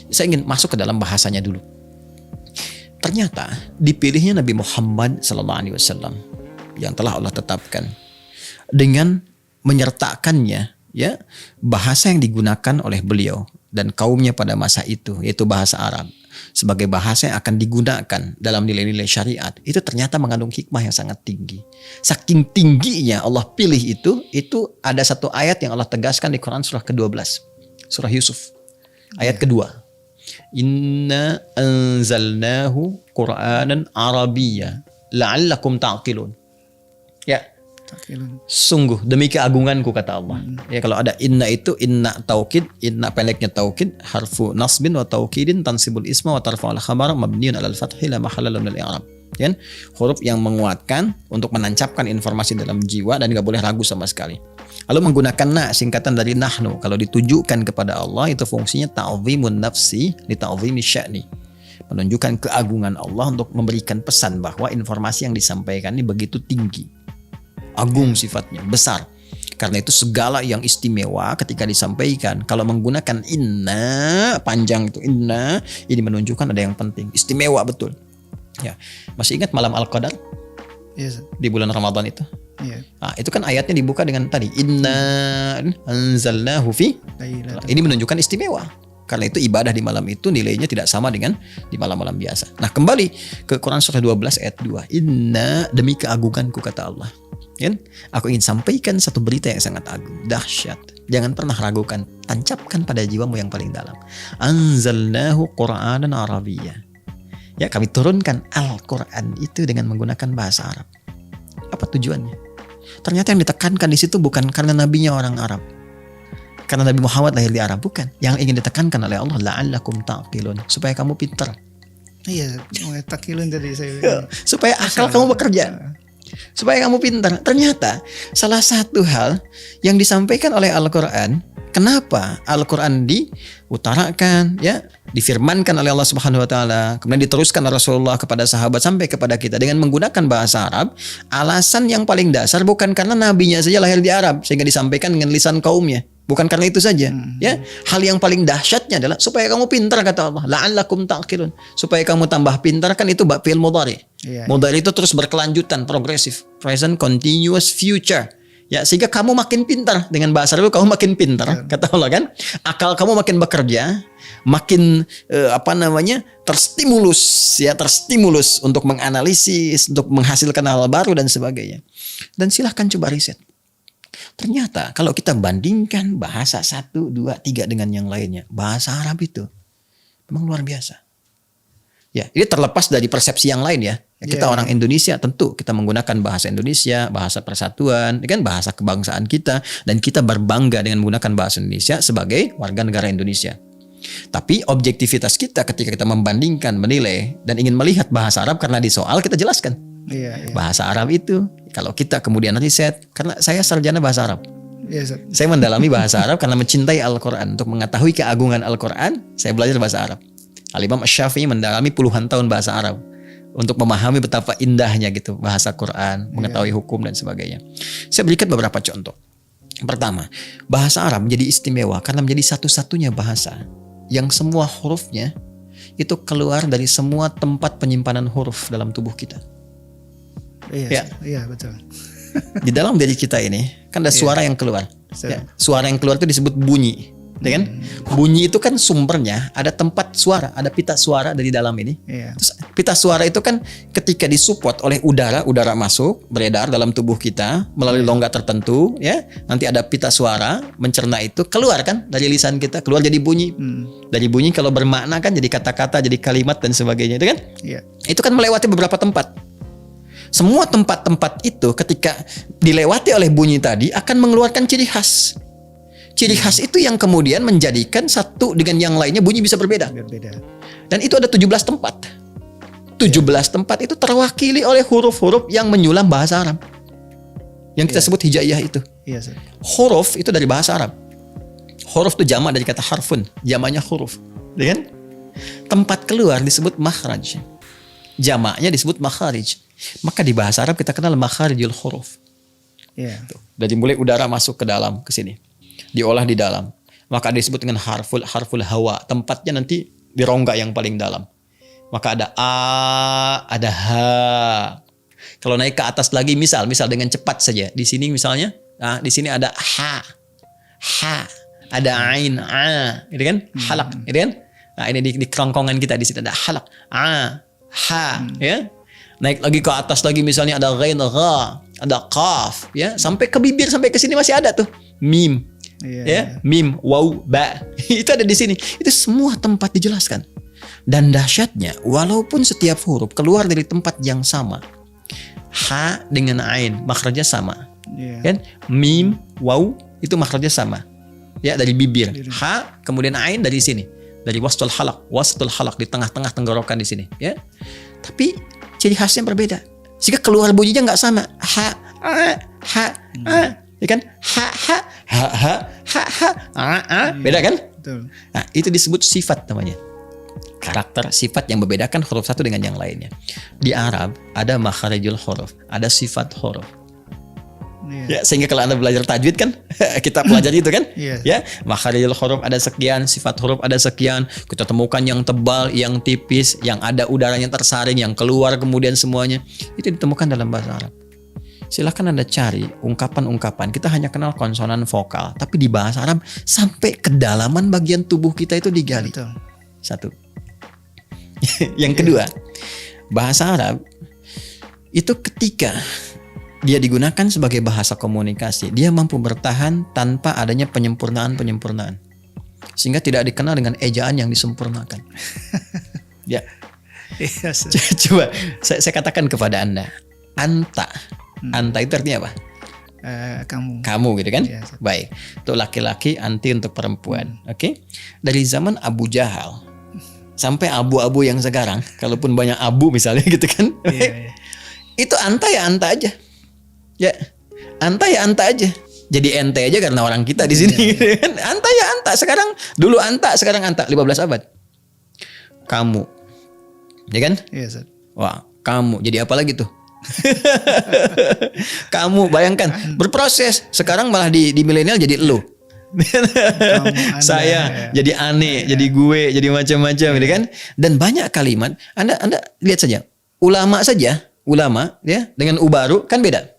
saya ingin masuk ke dalam bahasanya dulu. Ternyata dipilihnya Nabi Muhammad SAW yang telah Allah tetapkan dengan menyertakannya ya bahasa yang digunakan oleh beliau dan kaumnya pada masa itu, yaitu bahasa Arab, sebagai bahasa yang akan digunakan dalam nilai-nilai syariat, itu ternyata mengandung hikmah yang sangat tinggi. Saking tingginya Allah pilih itu ada satu ayat yang Allah tegaskan di Quran surah ke-12, surah Yusuf ayat kedua. Inna anzalnahu Qur'anan Arabiyya la'allakum ta'qilun. Ya, sungguh demi keagunganku kata Allah. Ya, kalau ada inna itu inna taukid, inna pendeknya taukid, harfu nasbin wa taukidin tansibul isma wa tarfa'ul khabar mabniun 'alal fathi la mahalla lahu minal i'rab. Ya, huruf yang menguatkan untuk menancapkan informasi dalam jiwa dan enggak boleh ragu sama sekali. Lalu menggunakan na, singkatan dari nahnu, kalau ditujukan kepada Allah itu fungsinya ta'zimun nafsi li ta'zimi sya'ni. Menunjukkan keagungan Allah untuk memberikan pesan bahwa informasi yang disampaikan ini begitu tinggi. Agung sifatnya, besar. Karena itu segala yang istimewa ketika disampaikan, kalau menggunakan inna, panjang itu inna, ini menunjukkan ada yang penting, istimewa betul. Ya, masih ingat malam Al-Qadar? Di bulan Ramadan itu. Nah, itu kan ayatnya dibuka dengan tadi inna anzalnahu fi. Ini menunjukkan istimewa. Karena itu ibadah di malam itu nilainya tidak sama dengan di malam-malam biasa. Nah, kembali ke Quran surah 12 ayat 2. Inna, demi keagunganku kata Allah. Ya, aku ingin sampaikan satu berita yang sangat agung, dahsyat. Jangan pernah ragukan, tancapkan pada jiwamu yang paling dalam. Anzalnahu Qur'anan Arabiyya. Ya, kami turunkan Al-Quran itu dengan menggunakan bahasa Arab. Apa tujuannya? Ternyata yang ditekankan di situ bukan karena nabinya orang Arab, karena Nabi Muhammad lahir di Arab, bukan. Yang ingin ditekankan oleh Allah, la'allakum ta'qilun, supaya kamu pintar. Iya, ta'qilun tadi saya. Supaya akal kamu bekerja. Supaya kamu pintar. Ternyata salah satu hal yang disampaikan oleh Al-Quran, kenapa Al-Quran diutarakan, ya, difirmankan oleh Allah Subhanahu wa taala, kemudian diteruskan oleh Rasulullah kepada sahabat sampai kepada kita dengan menggunakan bahasa Arab. Alasan yang paling dasar bukan karena nabinya saja lahir di Arab sehingga disampaikan dengan lisan kaumnya. Bukan karena itu saja, ya. Hal yang paling dahsyatnya adalah supaya kamu pintar kata Allah, la'allakum ta'qilun. Supaya kamu tambah pintar, kan itu fi'il mudhari. Mudhari itu terus berkelanjutan, progresif, present continuous future. Ya, sehingga kamu makin pintar. Dengan bahasa Arab kamu makin pintar, kata Allah kan. Akal kamu makin bekerja, makin terstimulus, ya, terstimulus untuk menganalisis, untuk menghasilkan hal baru dan sebagainya. Dan silahkan coba riset. Ternyata kalau kita bandingkan bahasa 1, 2, 3 dengan yang lainnya, bahasa Arab itu memang luar biasa. Ya, ini terlepas dari persepsi yang lain ya. Kita orang Indonesia, tentu kita menggunakan bahasa Indonesia, bahasa persatuan, kan bahasa kebangsaan kita, dan kita berbangga dengan menggunakan bahasa Indonesia sebagai warga negara Indonesia. Tapi objektivitas kita ketika kita membandingkan, menilai, dan ingin melihat bahasa Arab, karena di soal kita jelaskan. Bahasa Arab itu, kalau kita kemudian riset, karena saya sarjana bahasa Arab. Saya mendalami bahasa Arab karena mencintai Al-Quran. Untuk mengetahui keagungan Al-Quran, saya belajar bahasa Arab. Al-Imam Asy-Syafi'i mendalami puluhan tahun bahasa Arab untuk memahami betapa indahnya gitu bahasa Quran, mengetahui hukum dan sebagainya. Saya berikan beberapa contoh. Pertama, bahasa Arab menjadi istimewa karena menjadi satu-satunya bahasa yang semua hurufnya itu keluar dari semua tempat penyimpanan huruf dalam tubuh kita. Iya, betul. Di dalam diri kita ini kan ada suara yang keluar. Ya, suara yang keluar itu disebut bunyi, ya kan? Bunyi itu kan sumbernya ada tempat suara, ada pita suara dari dalam ini. Terus pita suara itu kan ketika disupport oleh udara masuk, beredar dalam tubuh kita melalui rongga tertentu, ya. Nanti ada pita suara mencerna itu, keluar kan dari lisan kita, keluar jadi bunyi. Dari bunyi kalau bermakna kan jadi kata-kata, jadi kalimat dan sebagainya, itu kan? Itu kan melewati beberapa tempat. Semua tempat-tempat itu ketika dilewati oleh bunyi tadi akan mengeluarkan ciri khas. Ciri khas itu yang kemudian menjadikan satu dengan yang lainnya bunyi bisa berbeda. Dan itu ada 17 tempat. 17 tempat itu terwakili oleh huruf-huruf yang menyulam bahasa Arab. Yang kita sebut hijaiyah itu. Huruf itu dari bahasa Arab. Huruf itu jamak dari kata harfun, jamaknya huruf, ya kan? Tempat keluar disebut makhraj, jamaknya disebut makharij. Maka di bahasa Arab kita kenal makharijul huruf. Yeah. Dari mulai udara masuk ke dalam ke sini, diolah di dalam, maka disebut dengan harful hawa. Tempatnya nanti di rongga yang paling dalam. Maka ada a, ada ha. Kalau naik ke atas lagi, misal dengan cepat saja. Di sini misalnya, nah, di sini ada ha, ada ain, a, gitu kan? Halak, gitu kan? Nah, ini di kerongkongan kita di sini ada halak, a, ha, ya. Naik lagi ke atas lagi misalnya ada ghain, gha, ada qaf, ya. Sampai ke bibir, sampai ke sini masih ada tuh mim, ya, mim, waw, ba. Itu ada di sini. Itu semua tempat dijelaskan. Dan dahsyatnya, walaupun setiap huruf keluar dari tempat yang sama, ha dengan ain makhrajnya sama, kan? Mim, waw itu makhrajnya sama, ya, dari bibir. Ha kemudian ain dari sini, dari wasatul halak di tengah-tengah tenggorokan di sini, ya. Tapi ciri khasnya berbeda, jika keluar bunyinya nggak sama. Ha, ya kan? Ha, beda kan? Betul. Nah, itu disebut sifat namanya. Karakter sifat yang membedakan huruf satu dengan yang lainnya. Di Arab ada makharijul huruf, ada sifat huruf. Ya, sehingga kalau Anda belajar tajwid kan, kita pelajari itu kan? Ya, makharijul huruf ada sekian, sifat huruf ada sekian. Kita temukan yang tebal, yang tipis, yang ada udaranya tersaring, yang keluar kemudian semuanya. Itu ditemukan dalam bahasa Arab. Silahkan Anda cari ungkapan-ungkapan. Kita hanya kenal konsonan vokal, tapi di bahasa Arab sampai kedalaman bagian tubuh kita itu digali. Betul. Satu. Yang kedua, bahasa Arab itu ketika dia digunakan sebagai bahasa komunikasi, dia mampu bertahan tanpa adanya penyempurnaan. Sehingga tidak dikenal dengan ejaan yang disempurnakan. Ya. Coba saya katakan kepada Anda, anta. Anta itu artinya apa? Kamu gitu kan? Baik. Untuk laki-laki, anti untuk perempuan. Oke? Dari zaman Abu Jahal sampai abu-abu yang sekarang, kalaupun banyak abu misalnya gitu kan, itu anta ya anta aja, ya anta ya anta aja, jadi ente aja karena orang kita di sini, anta ya anta, sekarang dulu anta, sekarang anta, 15 abad, kamu, ya kan? Wah, kamu, jadi apa lagi tuh? Kamu bayangkan berproses, sekarang malah di milenial jadi elu. Saya jadi aneh, jadi gue, jadi macam-macam, gitu kan? Dan banyak kalimat. Anda lihat saja, ulama ya dengan ubaru kan beda.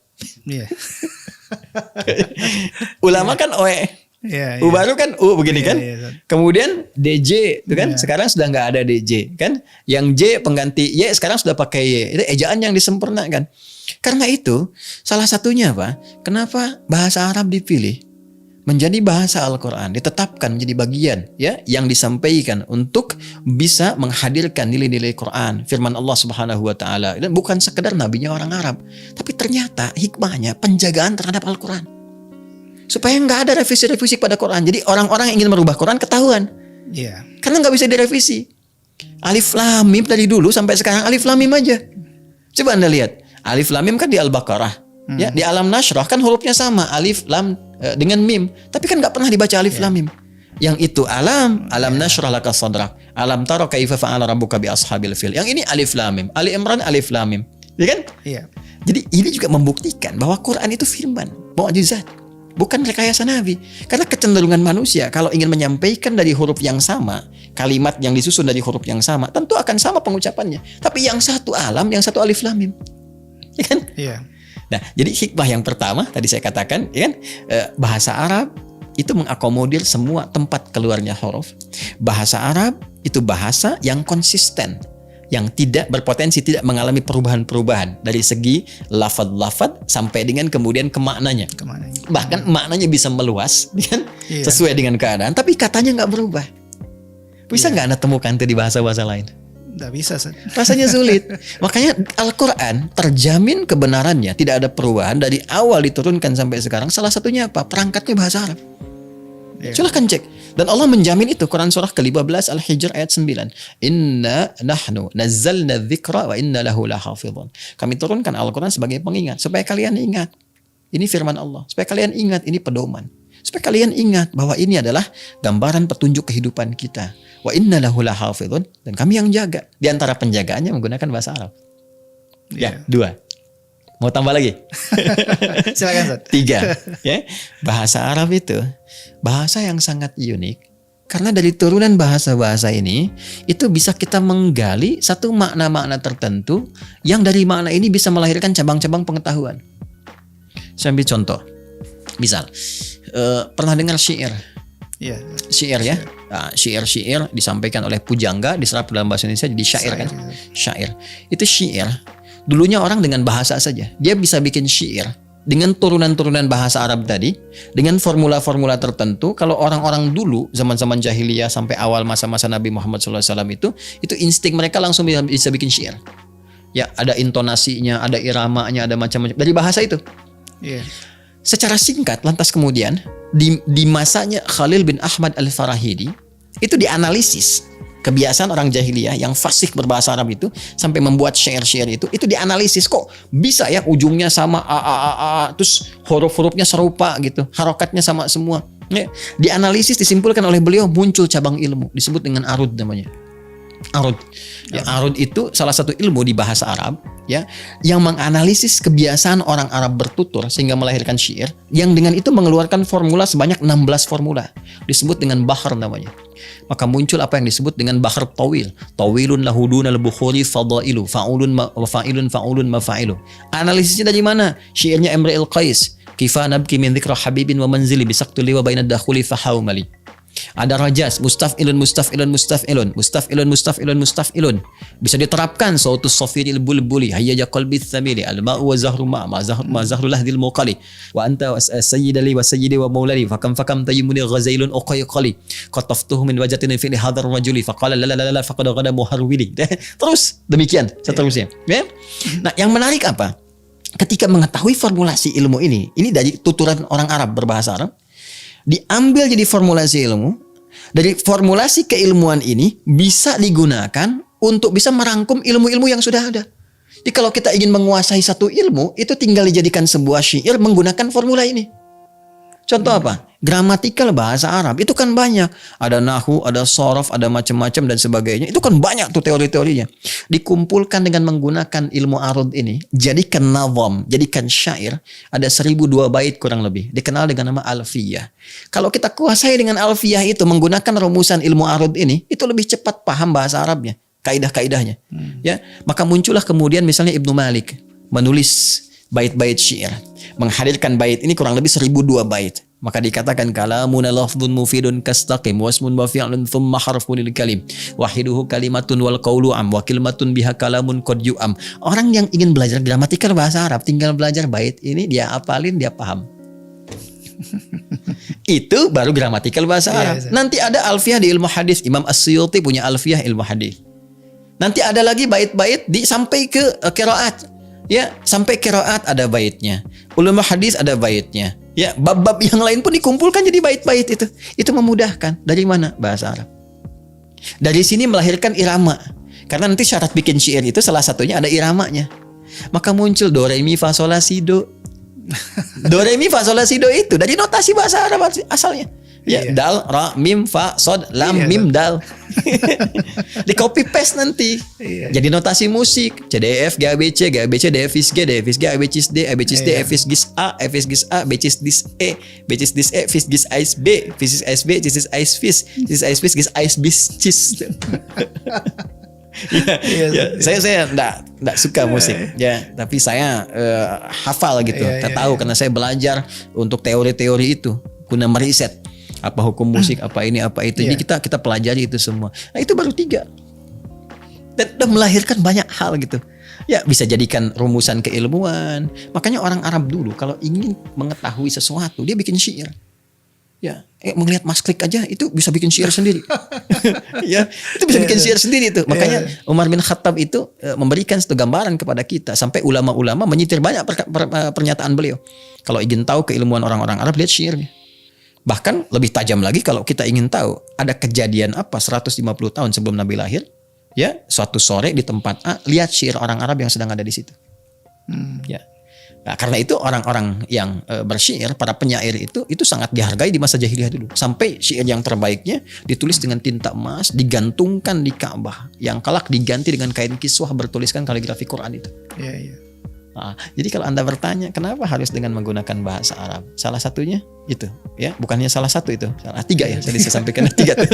Ulama kan oe, ubaru kan begini kan. Kemudian DJ itu kan sekarang sudah nggak ada DJ kan. Yang J pengganti Y sekarang sudah pakai Y. Itu ejaan yang disempurnakan. Karena itu salah satunya apa? Kenapa bahasa Arab dipilih menjadi bahasa Al-Quran, ditetapkan menjadi bagian ya yang disampaikan untuk bisa menghadirkan nilai-nilai Quran, firman Allah Subhanahu wa taala. Dan bukan sekedar nabinya orang Arab, tapi ternyata hikmahnya penjagaan terhadap Al-Quran. Supaya nggak ada revisi-revisi pada Quran. Jadi orang-orang yang ingin merubah Quran ketahuan. Karena nggak bisa direvisi. Alif Lam Mim dari dulu sampai sekarang alif lam mim aja. Coba Anda lihat, alif lam mim kan di Al-Baqarah. Ya, di Alam Nashrah kan hurufnya sama, alif lam dengan mim, tapi kan nggak pernah dibaca alif lam mim. Yang itu alam nashrah laka sadrak, alam tara kaifa fa'ala rabbuka bi ashabil fil. Yang ini alif lam mim, Ali Imran alif lam mim, ya kan? Jadi ini juga membuktikan bahwa Quran itu firman, mukjizat, bukan rekayasa Nabi. Karena kecenderungan manusia kalau ingin menyampaikan dari huruf yang sama, kalimat yang disusun dari huruf yang sama, tentu akan sama pengucapannya. Tapi yang satu alam, yang satu alif lam mim, ya kan? Nah, jadi hikmah yang pertama tadi saya katakan, ya kan, bahasa Arab itu mengakomodir semua tempat keluarnya huruf. Bahasa Arab itu bahasa yang konsisten, yang tidak berpotensi tidak mengalami perubahan-perubahan dari segi lafaz-lafaz sampai dengan kemudian ke maknanya. Bahkan maknanya bisa meluas, kan, sesuai dengan keadaan, tapi katanya nggak berubah. Bisa nggak Anda temukan itu di bahasa-bahasa lain? Nggak bisa. Rasanya sulit. Makanya Al-Quran terjamin kebenarannya, tidak ada perubahan dari awal diturunkan sampai sekarang. Salah satunya apa? Perangkatnya bahasa Arab. Silahkan cek. Dan Allah menjamin itu. Quran surah ke-15 Al-Hijr ayat 9. Inna nahnu nazzalna dzikra wa inna lahu lahafidhun. Kami turunkan Al-Quran sebagai pengingat supaya kalian ingat. Ini firman Allah. Supaya kalian ingat, ini pedoman. Supaya kalian ingat bahwa ini adalah gambaran petunjuk kehidupan kita. Wa inna lahu lahafidhun, dan kami yang jaga. Di antara penjagaannya menggunakan bahasa Arab. Ya, 2. Mau tambah lagi? Silakan, Ustaz. 3. Ya, bahasa Arab itu bahasa yang sangat unik. Karena dari turunan bahasa-bahasa ini, itu bisa kita menggali satu makna-makna tertentu yang dari makna ini bisa melahirkan cabang-cabang pengetahuan. Saya ambil contoh. Misal, pernah dengar syair? Iya. Syair ya? Nah, syair-syair disampaikan oleh pujangga, diserap dalam bahasa Indonesia jadi syair kan? Syair. Itu syair. Dulunya orang dengan bahasa saja. Dia bisa bikin syair dengan turunan-turunan bahasa Arab tadi, dengan formula-formula tertentu. Kalau orang-orang dulu zaman-zaman jahiliyah sampai awal masa-masa Nabi Muhammad SAW itu insting mereka langsung bisa bikin syair. Ya, ada intonasinya, ada iramanya, ada macam-macam dari bahasa itu. Iya. Secara singkat, lantas kemudian di masanya Khalil bin Ahmad Al-Farahidi itu dianalisis kebiasaan orang jahiliyah yang fasih berbahasa Arab itu sampai membuat syair-syair itu dianalisis, kok bisa ya ujungnya sama a terus huruf-hurufnya serupa gitu, harokatnya sama semua. Ya, dianalisis, disimpulkan oleh beliau, muncul cabang ilmu disebut dengan arud namanya. Arud. Ya, arud itu salah satu ilmu di bahasa Arab ya yang menganalisis kebiasaan orang Arab bertutur sehingga melahirkan syair yang dengan itu mengeluarkan formula sebanyak 16 formula. Disebut dengan bahr namanya. Maka muncul apa yang disebut dengan bahr tawil. Tawilun lahudunal bukhuri fadailu fa'ulun fa'ilun fa'ulun mafa'ilu. Analisisnya dari mana? Syairnya Imrul Qais. Kifa nabki min dzikra habibin wa manzili bisaqtuli wa bainad dakhuli fahaumali. Ada rajas, mustaf'ilun mustaf'ilun mustaf'ilun mustaf'ilun mustaf'ilun mustaf'ilun. Bisa diterapkan sautus safiril bulbuli hayya qalbi thamili al-ma'u wa zahru ma zahrul lahdil muqali wa anta sayyidali wa sayyidi wa maulali fakam tayyimuni ghazailun uqayqali qataftuhu min wajatin fi hadar rajuli faqala la faqad ghada muharwili. Terus demikian seterusnya ya. Nah, yang menarik apa? Ketika mengetahui formulasi ilmu ini dari tuturan orang Arab berbahasa Arab, diambil jadi formulasi ilmu. Dari formulasi keilmuan ini bisa digunakan untuk bisa merangkum ilmu-ilmu yang sudah ada. Jadi kalau kita ingin menguasai satu ilmu, itu tinggal dijadikan sebuah syair menggunakan formula ini. Contoh apa? Gramatikal bahasa Arab itu kan banyak. Ada nahwu, ada sorof, ada macam-macam dan sebagainya. Itu kan banyak tuh teori-teorinya. Dikumpulkan dengan menggunakan ilmu arud ini, jadikan nazam, jadikan syair. Ada 1002 bait kurang lebih. Dikenal dengan nama alfiyah. Kalau kita kuasai dengan alfiyah itu menggunakan rumusan ilmu arud ini, itu lebih cepat paham bahasa Arabnya, kaidah-kaidahnya. Ya, maka muncullah kemudian misalnya Ibnu Malik menulis bait-bait syair, menghadirkan bait ini kurang lebih 1002 bait. Maka dikatakan kalamun lafdhun mufidun kastaqim wasmun wa fi'lun thumma harfun lil kalim wahiduhu kalimatun wal qawlu am wa kalimatun biha kalamun qad yu'am. Orang yang ingin belajar gramatikal bahasa Arab tinggal belajar bait ini, dia hafalin, dia paham. Itu baru gramatikal bahasa Arab. Nanti ada alfiyah di ilmu hadis. Imam As-Suyuti punya alfiyah ilmu hadis. Nanti ada lagi bait-bait sampai ke qiraat. Ya, sampai qiraat ada baitnya. Ulama hadis ada baitnya. Ya, bab-bab yang lain pun dikumpulkan jadi bait-bait itu. Itu memudahkan. Dari mana? Bahasa Arab. Dari sini melahirkan irama. Karena nanti syarat bikin syair itu salah satunya ada iramanya. Maka muncul do re mi fa sol la si do. Do re mi fa sol la si do itu dari notasi bahasa Arab asalnya. Ya, dal, ra, mim, fa, sod, lam, mim, dal. Di copy paste nanti. Jadi notasi musik. C, D, F, G, A, B, C, G, A, B, C, D, F, G, D, F, G, A, B, C, D, A, B, C, D, F, G, A, F, G, A, B, C, D, E, B, C, D, E, F, G, A, B, F, G, A, B, C, A, F, G, A, B, C. Saya enggak suka musik ya, tapi saya hafal gitu. Saya tahu karena saya belajar untuk teori-teori itu guna meriset apa hukum musik, apa ini, apa itu. Jadi kita pelajari itu semua. Nah, itu baru 3. Dan udah melahirkan banyak hal gitu. Ya, bisa jadikan rumusan keilmuan. Makanya orang Arab dulu kalau ingin mengetahui sesuatu, dia bikin syair. Ya, melihat Mas Klik aja itu bisa bikin syair sendiri. Ya, itu bisa bikin syair sendiri itu. Makanya Umar bin Khattab itu memberikan satu gambaran kepada kita sampai ulama-ulama menyitir banyak pernyataan beliau. Kalau ingin tahu keilmuan orang-orang Arab, lihat syairnya. Bahkan lebih tajam lagi kalau kita ingin tahu ada kejadian apa 150 tahun sebelum Nabi lahir, ya, suatu sore di tempat A, lihat syair orang Arab yang sedang ada di situ. Ya. Nah, karena itu orang-orang yang bersyair, para penyair itu sangat dihargai di masa jahiliyah dulu. Sampai syair yang terbaiknya ditulis dengan tinta emas, digantungkan di Ka'bah. Yang kelak diganti dengan kain kiswah bertuliskan kaligrafi Quran itu. Iya. Nah, jadi kalau Anda bertanya kenapa harus dengan menggunakan bahasa Arab, salah satunya itu, ya, bukannya salah satu itu, salah tiga ya. Tadi saya sampaikan tiga tuh.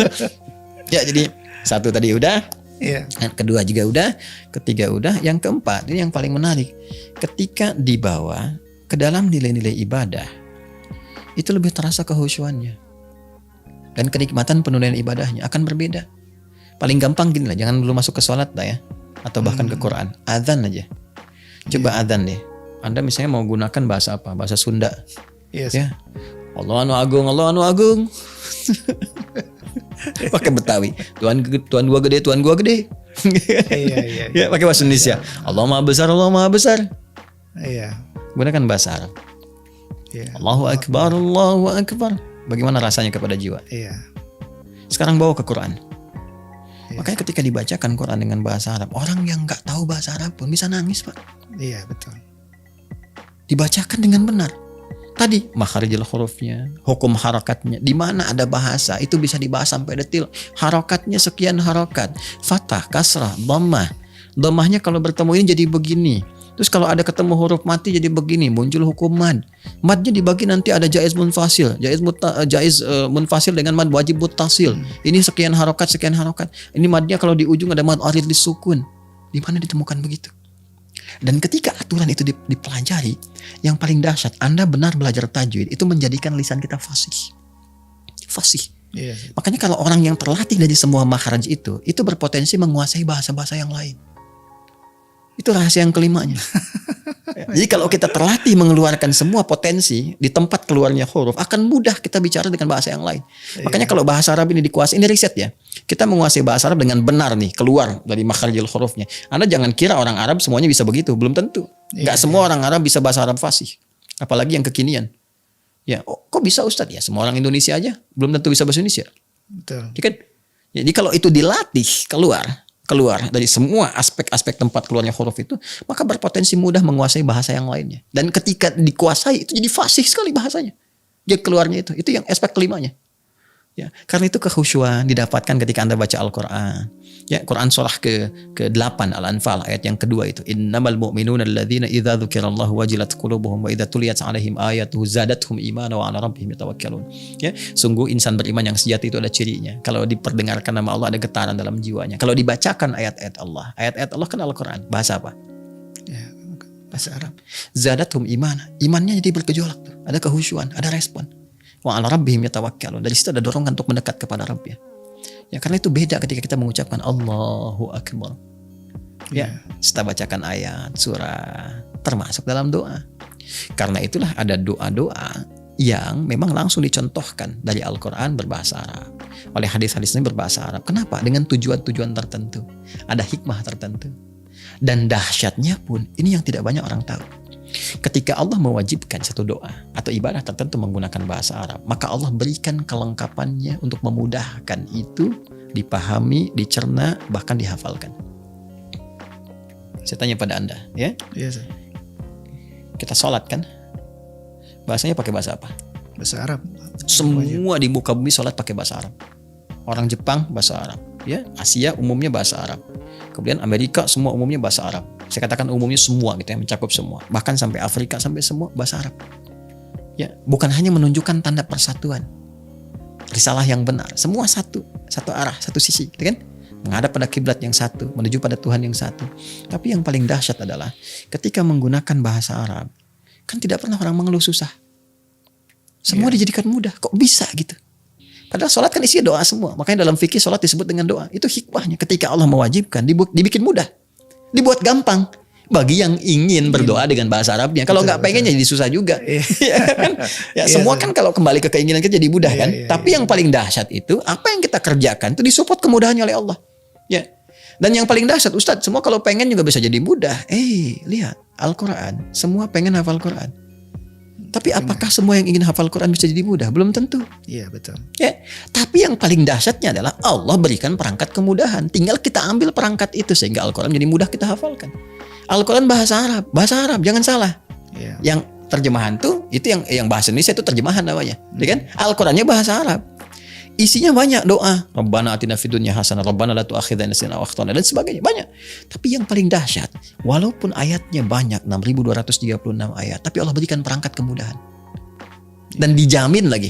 Ya, jadi satu tadi udah. Iya. Kedua juga udah, ketiga udah, yang keempat ini yang paling menarik. Ketika dibawa ke dalam nilai-nilai ibadah, itu lebih terasa kehusyuannya dan kenikmatan penunaian ibadahnya akan berbeda. Paling gampang gini lah, jangan dulu masuk ke sholat lah ya, atau bahkan ke Quran, adzan aja. Coba adzan deh. Anda misalnya mau gunakan bahasa apa? Bahasa Sunda. Yes. Ya. Allah anu agung, Allah anu agung. Pakai Betawi, Tuhan gua gede, Tuhan gua gede. Iya. Ya, pakai bahasa Indonesia. Allah Maha Besar, Allah Maha Besar. Iya. Gunakan bahasa Arab. Iya. Allahu Akbar, Allahu Akbar. Bagaimana rasanya kepada jiwa? Iya. Sekarang bawa ke Quran. Iya. Makanya ketika dibacakan Quran dengan bahasa Arab, orang yang nggak tahu bahasa Arab pun bisa nangis, Pak. Iya, betul. Dibacakan dengan benar. Tadi makharijul hurufnya, hukum harakatnya, di mana ada bahasa itu bisa dibahas sampai detil. Harakatnya sekian harokat, fathah, kasrah, dhammah. Dhammahnya kalau bertemu ini jadi begini. Terus kalau ada ketemu huruf mati jadi begini, muncul hukum mad. Madnya dibagi nanti ada jaiz munfasil, jaiz munfasil dengan mad wajib muttasil. Ini sekian harokat, sekian harokat. Ini madnya kalau di ujung ada mad arid lisukun. Di mana ditemukan begitu? Dan ketika aturan itu dipelajari, yang paling dahsyat, Anda benar belajar tajwid, itu menjadikan lisan kita fasih. Fasih. Yes. Makanya kalau orang yang terlatih dari semua makhraj itu berpotensi menguasai bahasa-bahasa yang lain. Itu rahasia yang kelimanya. Jadi kalau kita terlatih mengeluarkan semua potensi di tempat keluarnya huruf, akan mudah kita bicara dengan bahasa yang lain. Makanya kalau bahasa Arab ini dikuasai, ini riset ya. Kita menguasai bahasa Arab dengan benar nih, keluar dari makharijul hurufnya. Anda jangan kira orang Arab semuanya bisa begitu, belum tentu. Gak semua orang Arab bisa bahasa Arab fasih. Apalagi yang kekinian. Ya, kok bisa Ustadz? Ya, semua orang Indonesia aja belum tentu bisa bahasa Indonesia. Betul. Jadi kalau itu dilatih keluar dari semua aspek-aspek tempat keluarnya huruf itu, maka berpotensi mudah menguasai bahasa yang lainnya. Dan ketika dikuasai itu jadi fasih sekali bahasanya. Dia keluarnya itu yang aspek kelimanya. Ya, karena itu kekhusyuan didapatkan ketika Anda baca Al-Qur'an. Ya, Quran surah ke-8 Al-Anfal ayat yang kedua itu, innamal mu'minuna alladzina idza dzukirallahu wajilat qulubuhum wa idza tuliyat 'alaihim ayatuhu zadatuhum imana wa 'ala rabbihim yatawakkalun. Ya, sungguh insan beriman yang sejati itu ada cirinya. Kalau diperdengarkan nama Allah ada getaran dalam jiwanya. Kalau dibacakan ayat-ayat Allah kan Al-Qur'an, bahasa apa? Ya, bahasa Arab. Zadatuhum imana. Imannya jadi bergejolak tuh. Ada kekhusyuan, ada respon. Wa 'ala rabbihim yatawakkalun. Dari situ ada dorongan untuk mendekat kepada Rabbnya. Ya, karena itu beda ketika kita mengucapkan Allahu Akbar. Ya, setelah bacakan ayat, surah, termasuk dalam doa. Karena itulah ada doa-doa yang memang langsung dicontohkan dari Al-Quran berbahasa Arab. Oleh hadis-hadis ini berbahasa Arab. Kenapa? Dengan tujuan-tujuan tertentu. Ada hikmah tertentu. Dan dahsyatnya pun, ini yang tidak banyak orang tahu. Ketika Allah mewajibkan satu doa atau ibadah tertentu menggunakan bahasa Arab, maka Allah berikan kelengkapannya untuk memudahkan itu dipahami, dicerna, bahkan dihafalkan. Saya tanya pada Anda, ya? Yes. Kita sholat kan? Bahasanya pakai bahasa apa? Bahasa Arab. Semua di muka bumi sholat pakai bahasa Arab. Orang Jepang bahasa Arab, ya. Asia umumnya bahasa Arab. Kemudian Amerika semua umumnya bahasa Arab. Saya katakan umumnya semua gitu ya, mencakup semua. Bahkan sampai Afrika sampai semua bahasa Arab. Ya, bukan hanya menunjukkan tanda persatuan. Risalah yang benar, semua satu arah, satu sisi, gitu kan? Menghadap pada kiblat yang satu, menuju pada Tuhan yang satu. Tapi yang paling dahsyat adalah ketika menggunakan bahasa Arab, kan tidak pernah orang mengeluh susah. Semua dijadikan mudah. Kok bisa gitu? Padahal sholat kan isinya doa semua. Makanya dalam fikih sholat disebut dengan doa. Itu hikmahnya. Ketika Allah mewajibkan, dibikin mudah. Dibuat gampang. Bagi yang ingin berdoa dengan bahasa Arabnya. Kalau nggak pengen jadi susah juga. Ya, semua kan kalau kembali ke keinginan kita jadi mudah kan. Tapi yang paling dahsyat itu, apa yang kita kerjakan itu disupport kemudahannya oleh Allah. Ya. Dan yang paling dahsyat, Ustadz, semua kalau pengen juga bisa jadi mudah. Lihat, Al-Quran. Semua pengen hafal Quran. Tapi apakah semua yang ingin hafal Quran bisa jadi mudah? Belum tentu. Iya, betul. Ya, tapi yang paling dahsyatnya adalah Allah berikan perangkat kemudahan. Tinggal kita ambil perangkat itu sehingga Al-Quran jadi mudah kita hafalkan. Al-Quran bahasa Arab, jangan salah. Yang terjemahan tuh itu yang bahasa Indonesia itu terjemahan namanya, ya kan? Al-Qur'annya bahasa Arab. Isinya banyak doa, Rabbana atina fid dunya hasanah, Rabbana la tu'akhidhna in nasina aw akhtana, dan sebagainya banyak. Tapi yang paling dahsyat, walaupun ayatnya banyak 6.236 ayat, tapi Allah berikan perangkat kemudahan. Dan dijamin lagi.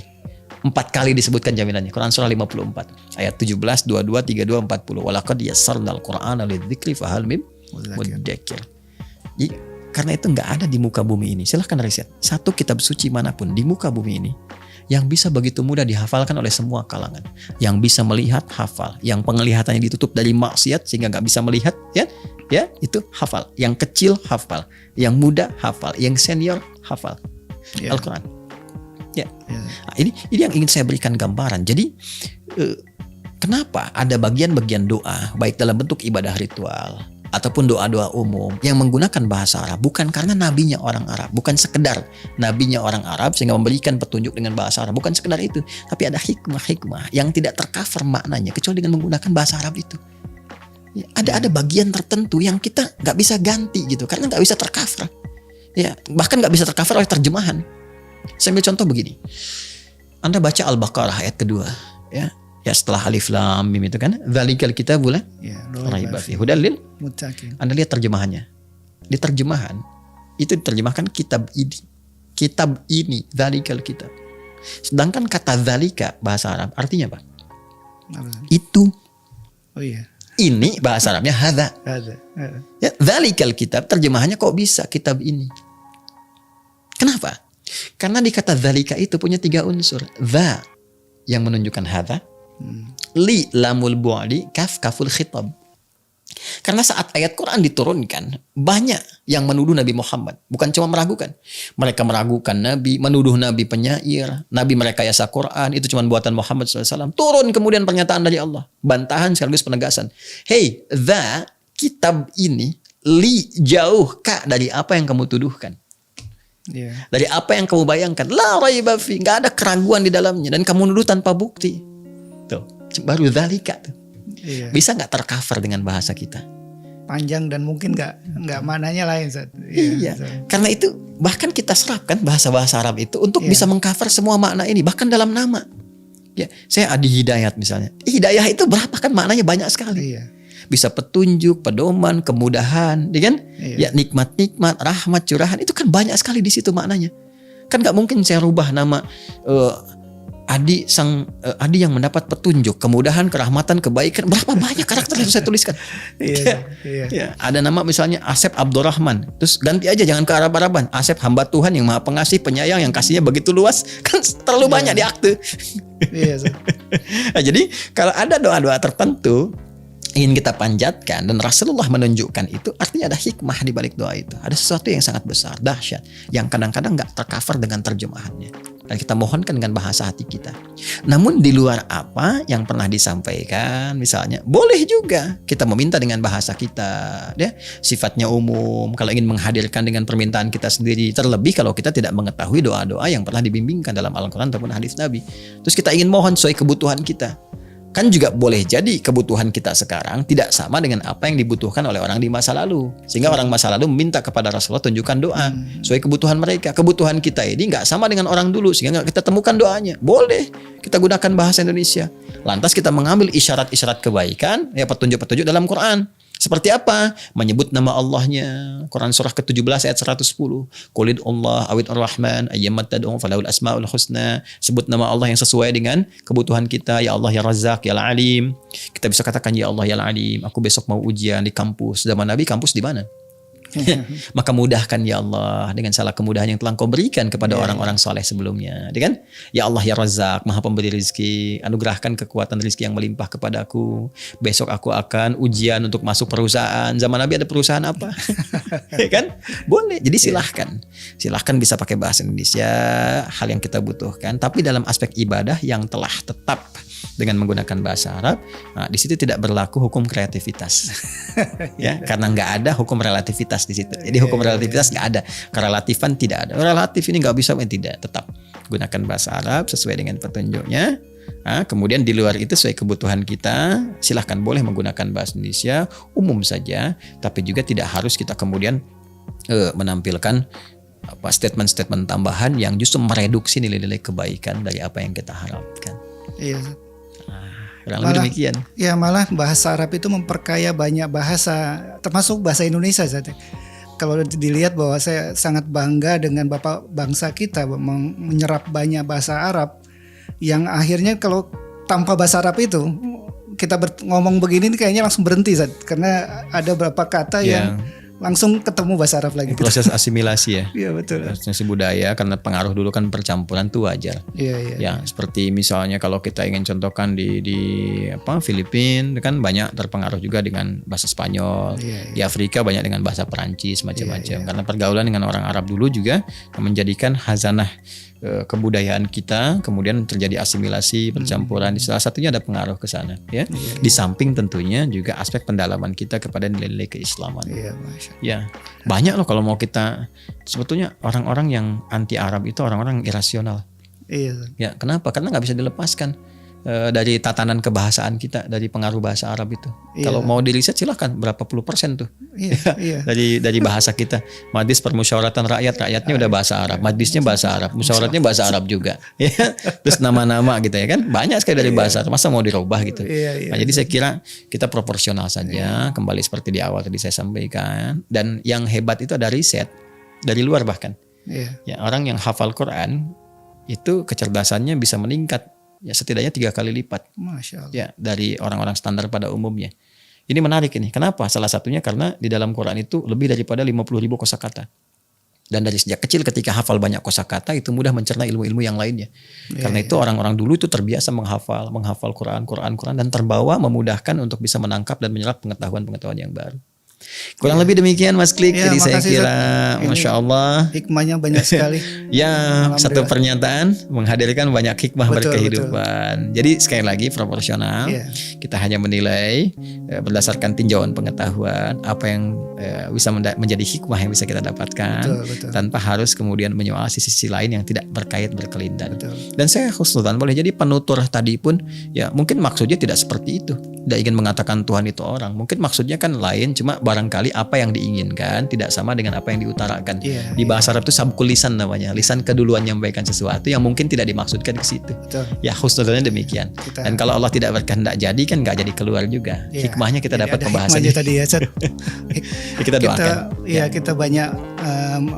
4 kali disebutkan jaminannya. Quran surah 54 ayat 17, 22, 32, 40. Walaqad yassarnal Qur'ana lidzikri fahal mim mudzakir. Karena itu nggak ada di muka bumi ini. Silahkan riset. Satu kitab suci manapun di muka bumi ini yang bisa begitu mudah dihafalkan oleh semua kalangan. Yang bisa melihat, hafal. Yang penglihatannya ditutup dari maksiat sehingga nggak bisa melihat, ya itu hafal. Yang kecil hafal, yang muda hafal, yang senior hafal. Al-Quran. Nah, ini yang ingin saya berikan gambaran. Jadi kenapa ada bagian-bagian doa baik dalam bentuk ibadah ritual ataupun doa-doa umum yang menggunakan bahasa Arab, bukan karena nabinya orang Arab, bukan sekedar nabinya orang Arab sehingga memberikan petunjuk dengan bahasa Arab, bukan sekedar itu, tapi ada hikmah-hikmah yang tidak tercover maknanya kecuali dengan menggunakan bahasa Arab itu. Ada bagian tertentu yang kita nggak bisa ganti gitu, karena nggak bisa tercover. Bahkan nggak bisa tercover oleh terjemahan. Saya ambil contoh begini, Anda baca Al-Baqarah ayat kedua, ya setelah alif lam mim itu kan, dzalikal kitabu la raiba fihi hudal lil muttaqin. Anda lihat terjemahannya. Di terjemahan itu diterjemahkan kitab ini, dzalikal kitab. Sedangkan kata dzalika bahasa Arab artinya apa? Itu. Ini bahasa Arabnya hadza. Ya, dzalikal kitab terjemahannya kok bisa kitab ini. Kenapa? Karena di kata dzalika itu punya 3 unsur. Dza yang menunjukkan hadza, li lamul bu'di, kaful khitab. Karena saat ayat Quran diturunkan, banyak yang menuduh Nabi Muhammad, bukan cuma meragukan. Mereka meragukan Nabi, menuduh Nabi penyair, Nabi merekayasa Quran, itu cuma buatan Muhammad SAW. Turun kemudian pernyataan dari Allah, bantahan sekaligus penegasan. Hey, kitab ini li jauh kak dari apa yang kamu tuduhkan. Dari apa yang kamu bayangkan. La raiba fi, nggak ada keraguan di dalamnya, dan kamu nuduh tanpa bukti. Tuh, baru dzalika tuh. Bisa nggak tercover dengan bahasa kita? Panjang dan mungkin nggak maknanya lain. Karena itu bahkan kita serapkan bahasa Arab itu untuk bisa mengcover semua makna ini, bahkan dalam nama. Saya Adi Hidayat misalnya. Hidayah itu berapa kan maknanya banyak sekali. Bisa petunjuk, pedoman, kemudahan, kan? Nikmat-nikmat, rahmat, curahan, itu kan banyak sekali di situ maknanya. Kan nggak mungkin saya rubah nama Adi yang mendapat petunjuk, kemudahan, kerahmatan, kebaikan. Berapa banyak karakter yang saya tuliskan? Ada nama misalnya Asep Abdurrahman, terus ganti aja, jangan ke Arab-Araban. Asep hamba Tuhan yang maha pengasih, penyayang, yang kasihnya begitu luas. Kan terlalu banyak di akte. Nah, jadi kalau ada doa-doa tertentu ingin kita panjatkan dan Rasulullah menunjukkan itu, artinya ada hikmah di balik doa itu. Ada sesuatu yang sangat besar, dahsyat, yang kadang-kadang nggak tercover dengan terjemahannya. Dan kita mohonkan dengan bahasa hati kita. Namun di luar apa yang pernah disampaikan, misalnya, boleh juga kita meminta dengan bahasa kita. Sifatnya umum, kalau ingin menghadirkan dengan permintaan kita sendiri. Terlebih kalau kita tidak mengetahui doa-doa yang pernah dibimbingkan dalam Al-Quran ataupun hadis Nabi. Terus kita ingin mohon sesuai kebutuhan kita. Kan juga boleh jadi kebutuhan kita sekarang tidak sama dengan apa yang dibutuhkan oleh orang di masa lalu. Sehingga orang masa lalu meminta kepada Rasulullah tunjukkan doa sesuai kebutuhan mereka. Kebutuhan kita ini nggak sama dengan orang dulu sehingga nggak kita temukan doanya. Boleh kita gunakan bahasa Indonesia. Lantas kita mengambil isyarat-isyarat kebaikan, petunjuk-petunjuk dalam Quran. Seperti apa? Menyebut nama Allahnya. Quran surah ke-17 ayat 110. Qulid Allah awid ar-Rahman ayyammat tad'u falahul asmaul husna. Sebut nama Allah yang sesuai dengan kebutuhan kita. Ya Allah, ya Razzaq, ya Al-Alim. Kita bisa katakan ya Allah, ya Al-Alim. Aku besok mau ujian di kampus. Zaman Nabi kampus di mana? Maka mudahkan ya Allah dengan salah kemudahan yang telah Kau berikan kepada orang-orang soleh sebelumnya, kan? Ya Allah, ya Razzaq, Maha Pemberi rezeki, anugerahkan kekuatan rezeki yang melimpah kepadaku. Besok aku akan ujian untuk masuk perusahaan. Zaman Nabi ada perusahaan apa? Kan? Boleh. Jadi silahkan bisa pakai bahasa Indonesia, hal yang kita butuhkan. Tapi dalam aspek ibadah yang telah tetap dengan menggunakan bahasa Arab, nah, di situ tidak berlaku hukum kreativitas, karena nggak ada hukum relativitas di situ. Jadi hukum relativitas nggak ada, kerelatifan tidak ada. Relatif ini nggak bisa, tidak, tetap gunakan bahasa Arab sesuai dengan petunjuknya. Nah, kemudian di luar itu sesuai kebutuhan kita, silahkan boleh menggunakan bahasa Indonesia umum saja, tapi juga tidak harus kita kemudian menampilkan statement-statement tambahan yang justru mereduksi nilai-nilai kebaikan dari apa yang kita harapkan. Iya. Kurang lebih demikian. Ya, malah bahasa Arab itu memperkaya banyak bahasa, termasuk bahasa Indonesia. Kalau dilihat bahwa saya sangat bangga dengan bapak bangsa kita menyerap banyak bahasa Arab yang akhirnya kalau tanpa bahasa Arab itu kita ngomong begini kayaknya langsung berhenti, karena ada beberapa kata yang langsung ketemu bahasa Arab lagi. Proses asimilasi ya. Iya betul. Asimilasi budaya karena pengaruh dulu kan percampuran tuh wajar. Iya. Seperti misalnya kalau kita ingin contohkan di Filipina kan banyak terpengaruh juga dengan bahasa Spanyol. Di Afrika banyak dengan bahasa Perancis macam-macam. Karena pergaulan dengan orang Arab dulu juga menjadikan hazanah kebudayaan kita, kemudian terjadi asimilasi, percampuran. Salah satunya ada pengaruh ke sana, ya. Di samping tentunya juga aspek pendalaman kita kepada nilai-nilai keislaman. Ya, banyak loh kalau mau kita, sebetulnya orang-orang yang anti Arab itu orang-orang irasional. Ya, kenapa? Karena nggak bisa dilepaskan dari tatanan kebahasaan kita, dari pengaruh bahasa Arab itu. Kalau mau diriset silahkan, berapa puluh persen tuh dari bahasa kita. Majlis Permusyawaratan rakyatnya udah bahasa Arab, majlisnya bahasa Arab, musyawaratnya bahasa Arab juga. Terus nama-nama gitu ya kan, banyak sekali dari bahasa Arab. Masa mau dirubah gitu? Nah, jadi saya kira kita proporsional saja, kembali seperti di awal tadi saya sampaikan. Dan yang hebat itu ada riset dari luar bahkan. Ya, orang yang hafal Quran itu kecerdasannya bisa meningkat. Ya setidaknya 3 kali lipat. Masya Allah. Ya dari orang-orang standar pada umumnya. Ini menarik ini. Kenapa? Salah satunya karena di dalam Quran itu lebih daripada 50.000 kosakata. Dan dari sejak kecil ketika hafal banyak kosakata itu mudah mencerna ilmu-ilmu yang lainnya. Karena itu orang-orang dulu itu terbiasa menghafal Quran dan terbawa memudahkan untuk bisa menangkap dan menyerap pengetahuan-pengetahuan yang baru. Kurang lebih demikian Mas Klik. Jadi saya kira Masya Allah hikmahnya banyak sekali. Satu pernyataan menghadirkan banyak hikmah berkehidupan. Jadi sekali lagi proporsional. Kita hanya menilai berdasarkan tinjauan pengetahuan apa yang bisa menjadi hikmah yang bisa kita dapatkan, tanpa harus kemudian menyoal sisi lain yang tidak berkait berkelindan. Dan saya husnudzan boleh jadi penutur tadi pun ya mungkin maksudnya tidak seperti itu. Tidak ingin mengatakan Tuhan itu orang. Mungkin maksudnya kan lain, cuma barangkali apa yang diinginkan tidak sama dengan apa yang diutarakan. Di bahasa Arab itu sabkul lisan namanya. Lisan keduluan menyampaikan sesuatu yang mungkin tidak dimaksudkan ke situ. Ya husnudzannya demikian. Dan kalau Allah tidak berkehendak jadi kan nggak jadi keluar juga. Hikmahnya kita dapat pembahasannya. Tadi ya, kita doakan. Kita banyak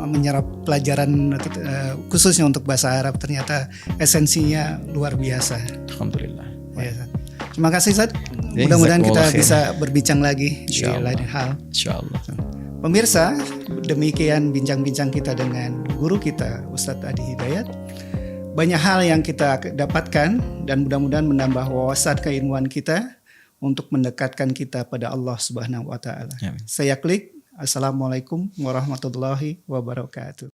menyerap pelajaran khususnya untuk bahasa Arab, ternyata esensinya luar biasa. Alhamdulillah. Terima kasih Ustaz. Mudah-mudahan kita bisa berbincang lagi di lain hal. Insyaallah. Pemirsa, demikian bincang-bincang kita dengan guru kita Ustadz Adi Hidayat. Banyak hal yang kita dapatkan dan mudah-mudahan menambah wawasan keilmuan kita untuk mendekatkan kita pada Allah Subhanahu wa taala. Saya Klik. Assalamualaikum warahmatullahi wabarakatuh.